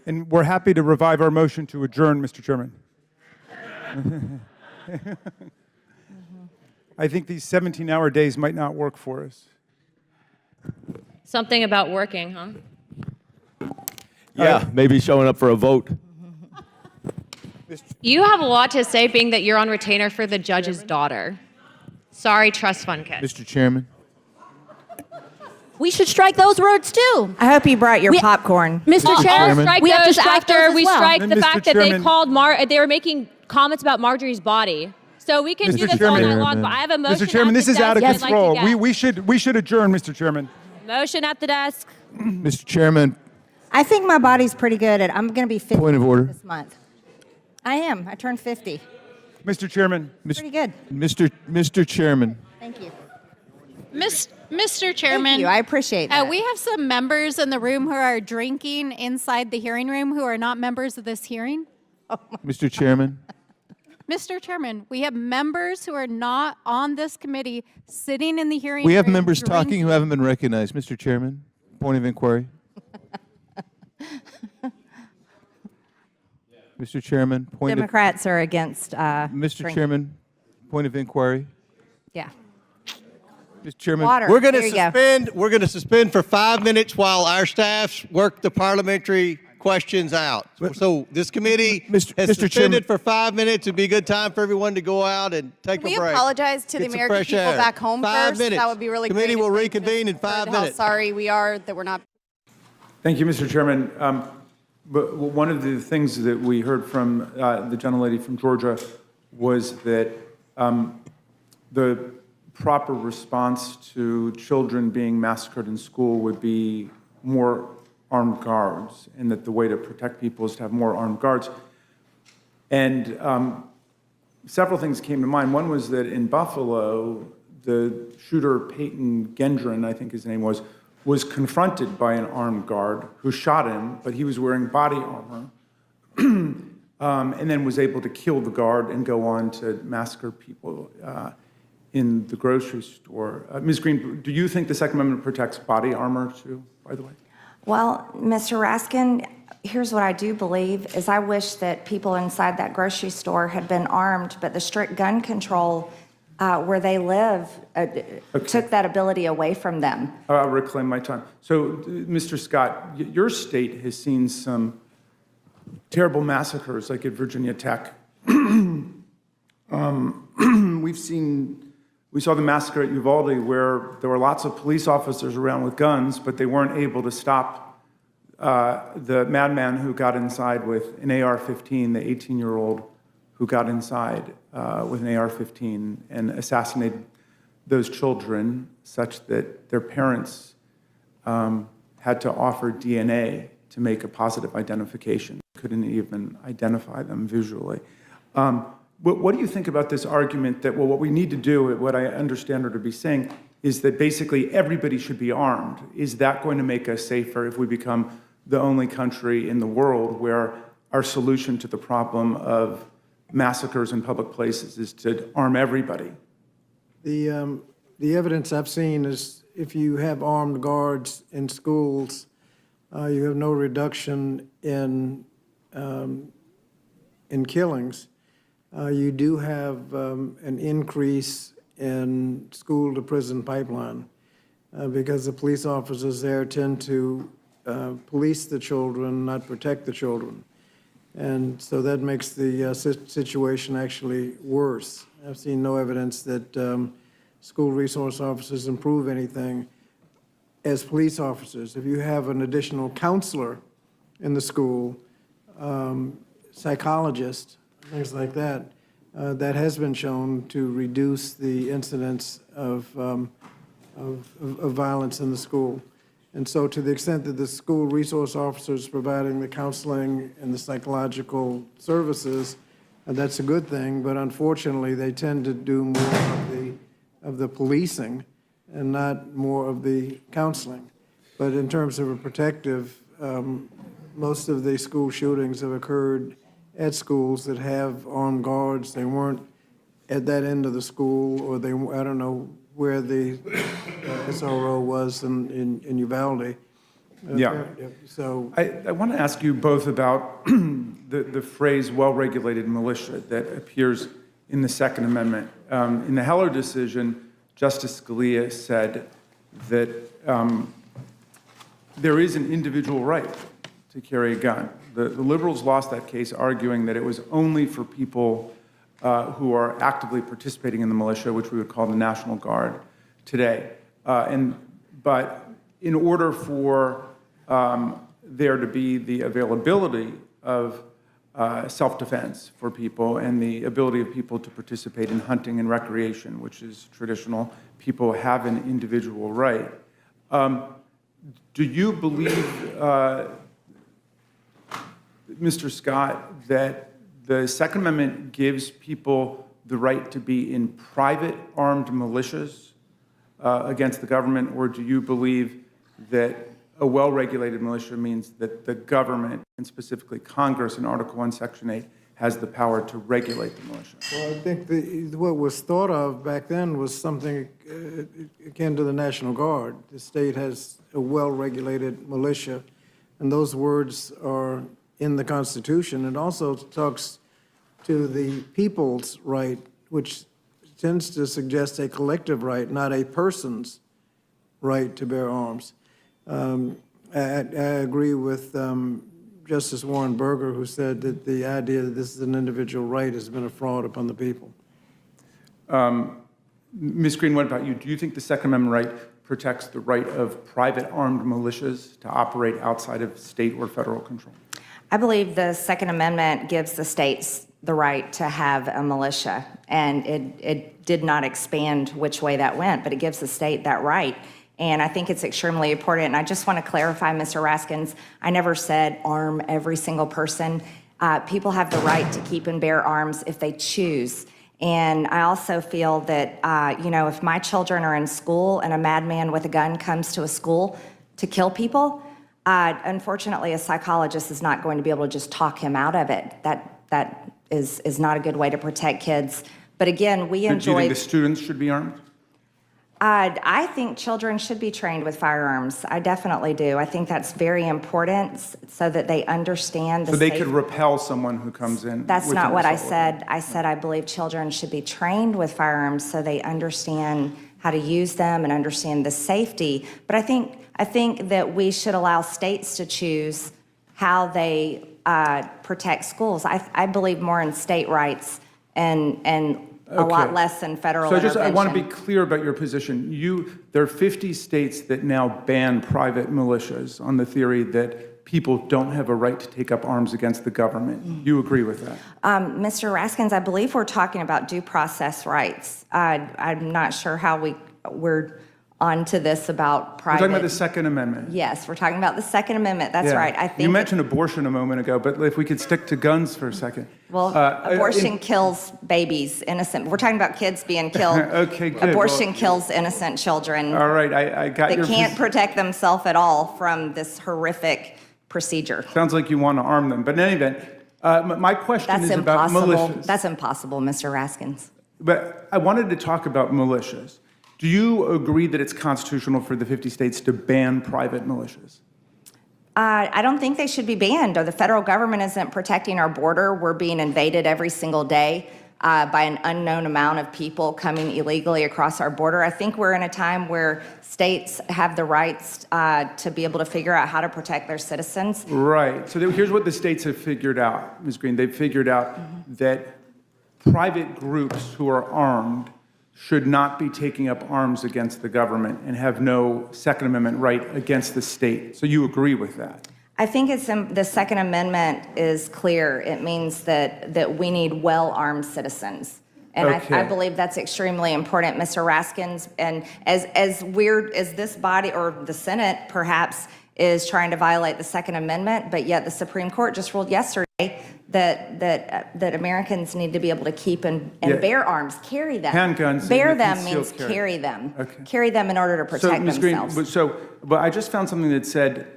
Speaker 18: And we're happy to revive our motion to adjourn, Mr. Chairman. I think these 17-hour days might not work for us.
Speaker 21: Something about working, huh?
Speaker 23: Yeah, maybe showing up for a vote.
Speaker 21: You have a lot to say, being that you're on retainer for the judge's daughter. Sorry, trust fund kid.
Speaker 13: Mr. Chairman.
Speaker 22: We should strike those words too.
Speaker 2: I hope you brought your popcorn.
Speaker 22: Mr. Chair,
Speaker 21: I'll strike
Speaker 22: we have to
Speaker 21: those
Speaker 22: strike
Speaker 21: after
Speaker 22: those as
Speaker 21: we
Speaker 22: well.
Speaker 21: strike
Speaker 18: And
Speaker 21: the
Speaker 18: Mr.
Speaker 21: fact that they
Speaker 18: Chairman-
Speaker 21: called they were making comments about Marjorie's body. So we can do
Speaker 18: Mr.
Speaker 21: this all night
Speaker 18: Chairman.
Speaker 21: long, but I have a motion.
Speaker 18: Mr. Chairman,
Speaker 21: at
Speaker 18: this
Speaker 21: the
Speaker 18: is out of
Speaker 21: desk I'd like to
Speaker 18: control.
Speaker 21: get.
Speaker 18: We should adjourn, Mr. Chairman.
Speaker 21: Motion at the desk.
Speaker 13: Mr. Chairman,
Speaker 2: I think my body's pretty good at. I'm going to be 50
Speaker 13: point of order.
Speaker 2: this month. I am. I turned 50.
Speaker 18: Mr. Chairman.
Speaker 2: Pretty good.
Speaker 13: Mr. Chairman,
Speaker 2: Thank you.
Speaker 8: Mr. Chairman.
Speaker 2: Thank you. I appreciate that.
Speaker 8: We have some members in the room who are drinking inside the hearing room who are not members of this hearing.
Speaker 13: Mr. Chairman.
Speaker 8: Mr. Chairman, we have members who are not on this committee sitting in the hearing room.
Speaker 13: We have members talking
Speaker 8: drinking.
Speaker 13: who haven't been recognized. Mr. Chairman, point of inquiry. Mr. Chairman, point
Speaker 2: Democrats are against.
Speaker 13: Mr.
Speaker 2: drinking.
Speaker 13: Chairman, point of inquiry.
Speaker 2: Yeah.
Speaker 13: Mr. Chairman,
Speaker 2: Water.
Speaker 3: We're going to
Speaker 2: There you go.
Speaker 3: suspend. We're going to suspend for 5 minutes while our staffs work the parliamentary questions out. So this committee has
Speaker 13: Mr.
Speaker 3: suspended
Speaker 13: Chairman.
Speaker 3: for 5 minutes. It'd be a good time for everyone to go out and take
Speaker 14: Can
Speaker 3: a
Speaker 14: we
Speaker 3: break.
Speaker 14: apologize to the
Speaker 3: Get some
Speaker 14: American
Speaker 3: fresh
Speaker 14: people
Speaker 3: air.
Speaker 14: back home
Speaker 3: 5
Speaker 14: first?
Speaker 3: minutes.
Speaker 14: That would be really
Speaker 3: Committee
Speaker 14: great.
Speaker 3: will
Speaker 14: if they
Speaker 3: reconvene in
Speaker 14: just heard
Speaker 3: 5
Speaker 14: how
Speaker 3: minutes.
Speaker 14: sorry we are that we're not.
Speaker 18: Thank you, Mr. Chairman. But one of the things that we heard from the gentlelady from Georgia was that the proper response to children being massacred in school would be more armed guards, and that the way to protect people is to have more armed guards. And several things came to mind. One was that in Buffalo, the shooter, Peyton Gendron, I think his name was confronted by an armed guard who shot him, but he was wearing body armor, and then was able to kill the guard and go on to massacre people in the grocery store. Ms. Greene, do you think the Second Amendment protects body armor too, by the way?
Speaker 16: Well, Mr. Raskin, here's what I do believe is I wish that people inside that grocery store had been armed, but the strict gun control where they live took that ability away from them.
Speaker 18: I'll reclaim my time. So, Mr. Scott, your state has seen some terrible massacres, like at Virginia Tech. We saw the massacre at Uvalde, where there were lots of police officers around with guns, but they weren't able to stop the madman who got inside with an AR-15, the 18-year-old who got inside with an AR-15 and assassinated those children, such that their parents had to offer DNA to make a positive identification. Couldn't even identify them visually. What do you think about this argument that, well, what we need to do, what I understand her to be saying, is that basically everybody should be armed? Is that going to make us safer if we become the only country in the world where our solution to the problem of massacres in public places is to arm everybody?
Speaker 24: The evidence I've seen is if you have armed guards in schools, you have no reduction in killings. You do have an increase in school-to-prison pipeline because the police officers there tend to police the children, not protect the children. And so that makes the situation actually worse. I've seen no evidence that school resource officers improve anything. As police officers, if you have an additional counselor in the school, psychologist, things like that, that has been shown to reduce the incidence of violence in the school. And so to the extent that the school resource officers providing the counseling and the psychological services, that's a good thing, but unfortunately they tend to do more of the policing and not more of the counseling. But in terms of a protective, most of the school shootings have occurred at schools that have armed guards. They weren't at that end of the school, or I don't know where the SRO was in Uvalde.
Speaker 18: Yeah.
Speaker 24: So
Speaker 18: I want to ask you both about the phrase well-regulated militia that appears in the Second Amendment. In the Heller decision, Justice Scalia said that there is an individual right to carry a gun. The liberals lost that case, arguing that it was only for people who are actively participating in the militia, which we would call the National Guard today. But in order for there to be the availability of self-defense for people and the ability of people to participate in hunting and recreation, which is traditional, people have an individual right. Do you believe, Mr. Scott, that the Second Amendment gives people the right to be in private armed militias against the government, or do you believe that a well-regulated militia means that the government, and specifically Congress in Article 1, Section 8, has the power to regulate the militia?
Speaker 24: Well, I think what was thought of back then was something akin to the National Guard. The state has a well-regulated militia, and those words are in the Constitution. It also talks to the people's right, which tends to suggest a collective right, not a person's right to bear arms. I agree with Justice Warren Berger, who said that the idea that this is an individual right has been a fraud upon the people.
Speaker 18: Ms. Greene, what about you? Do you think the Second Amendment right protects the right of private armed militias to operate outside of state or federal control?
Speaker 16: I believe the Second Amendment gives the states the right to have a militia, and it did not expand which way that went, but it gives the state that right. And I think it's extremely important. And I just want to clarify, Mr. Raskins, I never said arm every single person. People have the right to keep and bear arms if they choose. And I also feel that, if my children are in school and a madman with a gun comes to a school to kill people, unfortunately, a psychologist is not going to be able to just talk him out of it. That is not a good way to protect kids. But again, we enjoy...
Speaker 18: Do you think the students should be armed?
Speaker 16: I think children should be trained with firearms. I definitely do. I think that's very important so that they understand the
Speaker 18: So they could repel someone who comes in.
Speaker 16: That's
Speaker 18: with
Speaker 16: not
Speaker 18: an
Speaker 16: what I
Speaker 18: assault
Speaker 16: said. I said I believe children should be trained with firearms so they understand how to use them and understand the safety. But I think that we should allow states to choose how they protect schools. I believe more in state rights and a lot less than federal intervention.
Speaker 18: I want to be clear about your position. There are 50 states that now ban private militias on the theory that people don't have a right to take up arms against the government. You agree with that?
Speaker 16: Mr. Raskins, I believe we're talking about due process rights. I'm not sure how we're onto this about private.
Speaker 18: We're talking about the Second Amendment.
Speaker 16: Yes, we're talking about the Second Amendment. That's right. I think
Speaker 18: you mentioned abortion a moment ago, but if we could stick to guns for a second.
Speaker 16: Well, abortion kills babies, innocent. We're talking about kids being killed.
Speaker 18: Okay, good.
Speaker 16: Abortion kills innocent children.
Speaker 18: All right, I got your...
Speaker 16: They can't protect themselves at all from this horrific procedure.
Speaker 18: Sounds like you want to arm them. But in any event, my question is about militias.
Speaker 16: That's impossible, Mr. Raskins.
Speaker 18: But I wanted to talk about militias. Do you agree that it's constitutional for the 50 states to ban private militias?
Speaker 16: I don't think they should be banned. The federal government isn't protecting our border. We're being invaded every single day by an unknown amount of people coming illegally across our border. I think we're in a time where states have the rights to be able to figure out how to protect their citizens.
Speaker 18: Right. So here's what the states have figured out, Ms. Greene. They've figured out that private groups who are armed should not be taking up arms against the government and have no Second Amendment right against the state. So you agree with that?
Speaker 16: I think the Second Amendment is clear. It means that we need well-armed citizens. And I believe that's extremely important, Mr. Raskins. And as weird as this body, or the Senate perhaps, is trying to violate the Second Amendment, but yet the Supreme Court just ruled yesterday that Americans need to be able to keep and bear arms, carry them.
Speaker 18: Handguns.
Speaker 16: Bear them means carry them.
Speaker 18: Okay.
Speaker 16: Carry them in order to protect themselves.
Speaker 18: But I just found something that said,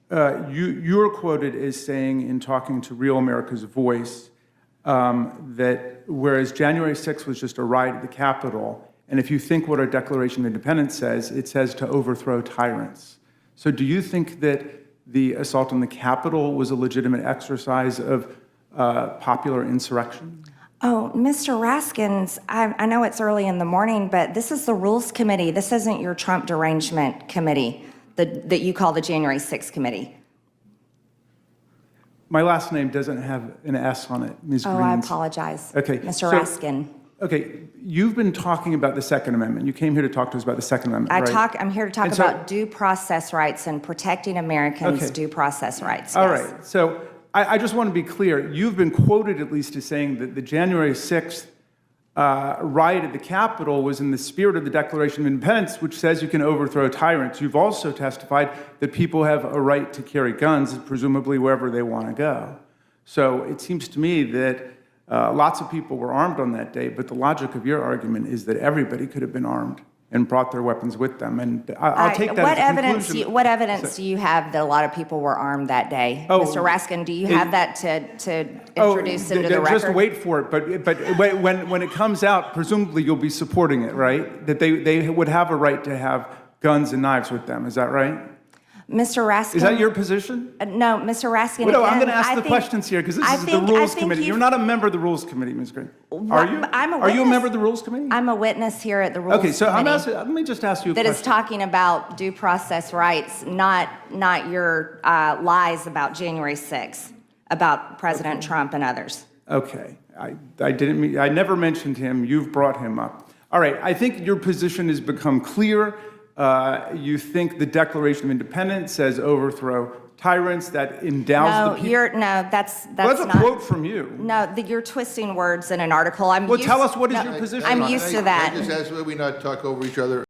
Speaker 18: you were quoted as saying in talking to Real America's Voice that whereas January 6th was just a riot at the Capitol, and if you think what our Declaration of Independence says, it says to overthrow tyrants. So do you think that the assault on the Capitol was a legitimate exercise of popular insurrection?
Speaker 16: Oh, Mr. Raskins, I know it's early in the morning, but this is the Rules Committee. This isn't your Trump derangement committee that you call the January 6th committee.
Speaker 18: My last name doesn't have an S on it, Ms. Greene.
Speaker 16: Oh, I apologize.
Speaker 18: Okay.
Speaker 16: Mr. Raskin.
Speaker 18: Okay, you've been talking about the Second Amendment. You came here to talk to us about the Second Amendment, right?
Speaker 16: I'm here to talk about due process rights and protecting Americans' due process rights.
Speaker 18: All right. So I just want to be clear. You've been quoted at least as saying that the January 6th riot at the Capitol was in the spirit of the Declaration of Independence, which says you can overthrow tyrants. You've also testified that people have a right to carry guns, presumably wherever they want to go. So it seems to me that lots of people were armed on that day, but the logic of your argument is that everybody could have been armed and brought their weapons with them. And I'll take that
Speaker 16: What
Speaker 18: as a
Speaker 16: evidence?
Speaker 18: conclusion.
Speaker 16: What evidence do you have that a lot of people were armed that day,
Speaker 18: Oh,
Speaker 16: Mr. Raskin? Do you have that to
Speaker 18: Oh,
Speaker 16: introduce into the record?
Speaker 18: just wait for it. But when it comes out, presumably you'll be supporting it, right? That they would have a right to have guns and knives with them. Is that right?
Speaker 16: Mr. Raskin.
Speaker 18: Is that your position?
Speaker 16: No, Mr. Raskin.
Speaker 18: Well, no, I'm
Speaker 16: again,
Speaker 18: going to ask
Speaker 16: I
Speaker 18: the
Speaker 16: think-
Speaker 18: questions here because this
Speaker 16: I
Speaker 18: is
Speaker 16: think-
Speaker 18: the
Speaker 16: I
Speaker 18: Rules
Speaker 16: think
Speaker 18: Committee.
Speaker 16: you've-
Speaker 18: You're not a member of the Rules Committee, Ms. Green. Are you?
Speaker 16: I'm a
Speaker 18: Are you a
Speaker 16: witness.
Speaker 18: member of the Rules Committee?
Speaker 16: I'm a witness here at the Rules
Speaker 18: Okay, so I'm
Speaker 16: Committee
Speaker 18: asking, let me just ask you a
Speaker 16: that
Speaker 18: question.
Speaker 16: is talking about due process rights, not your lies about January 6th, about President Trump and others.
Speaker 18: Okay, I never mentioned him. You've brought him up. All right, I think your position has become clear. You think the Declaration of Independence says overthrow tyrants, that endows the people.
Speaker 16: That's
Speaker 18: Well, that's
Speaker 16: not.
Speaker 18: a quote from you.
Speaker 16: No, you're twisting words in an article.
Speaker 18: Well, tell us what is your position
Speaker 16: I'm
Speaker 18: on it.
Speaker 16: used to that.
Speaker 9: I just ask that we not talk over each other.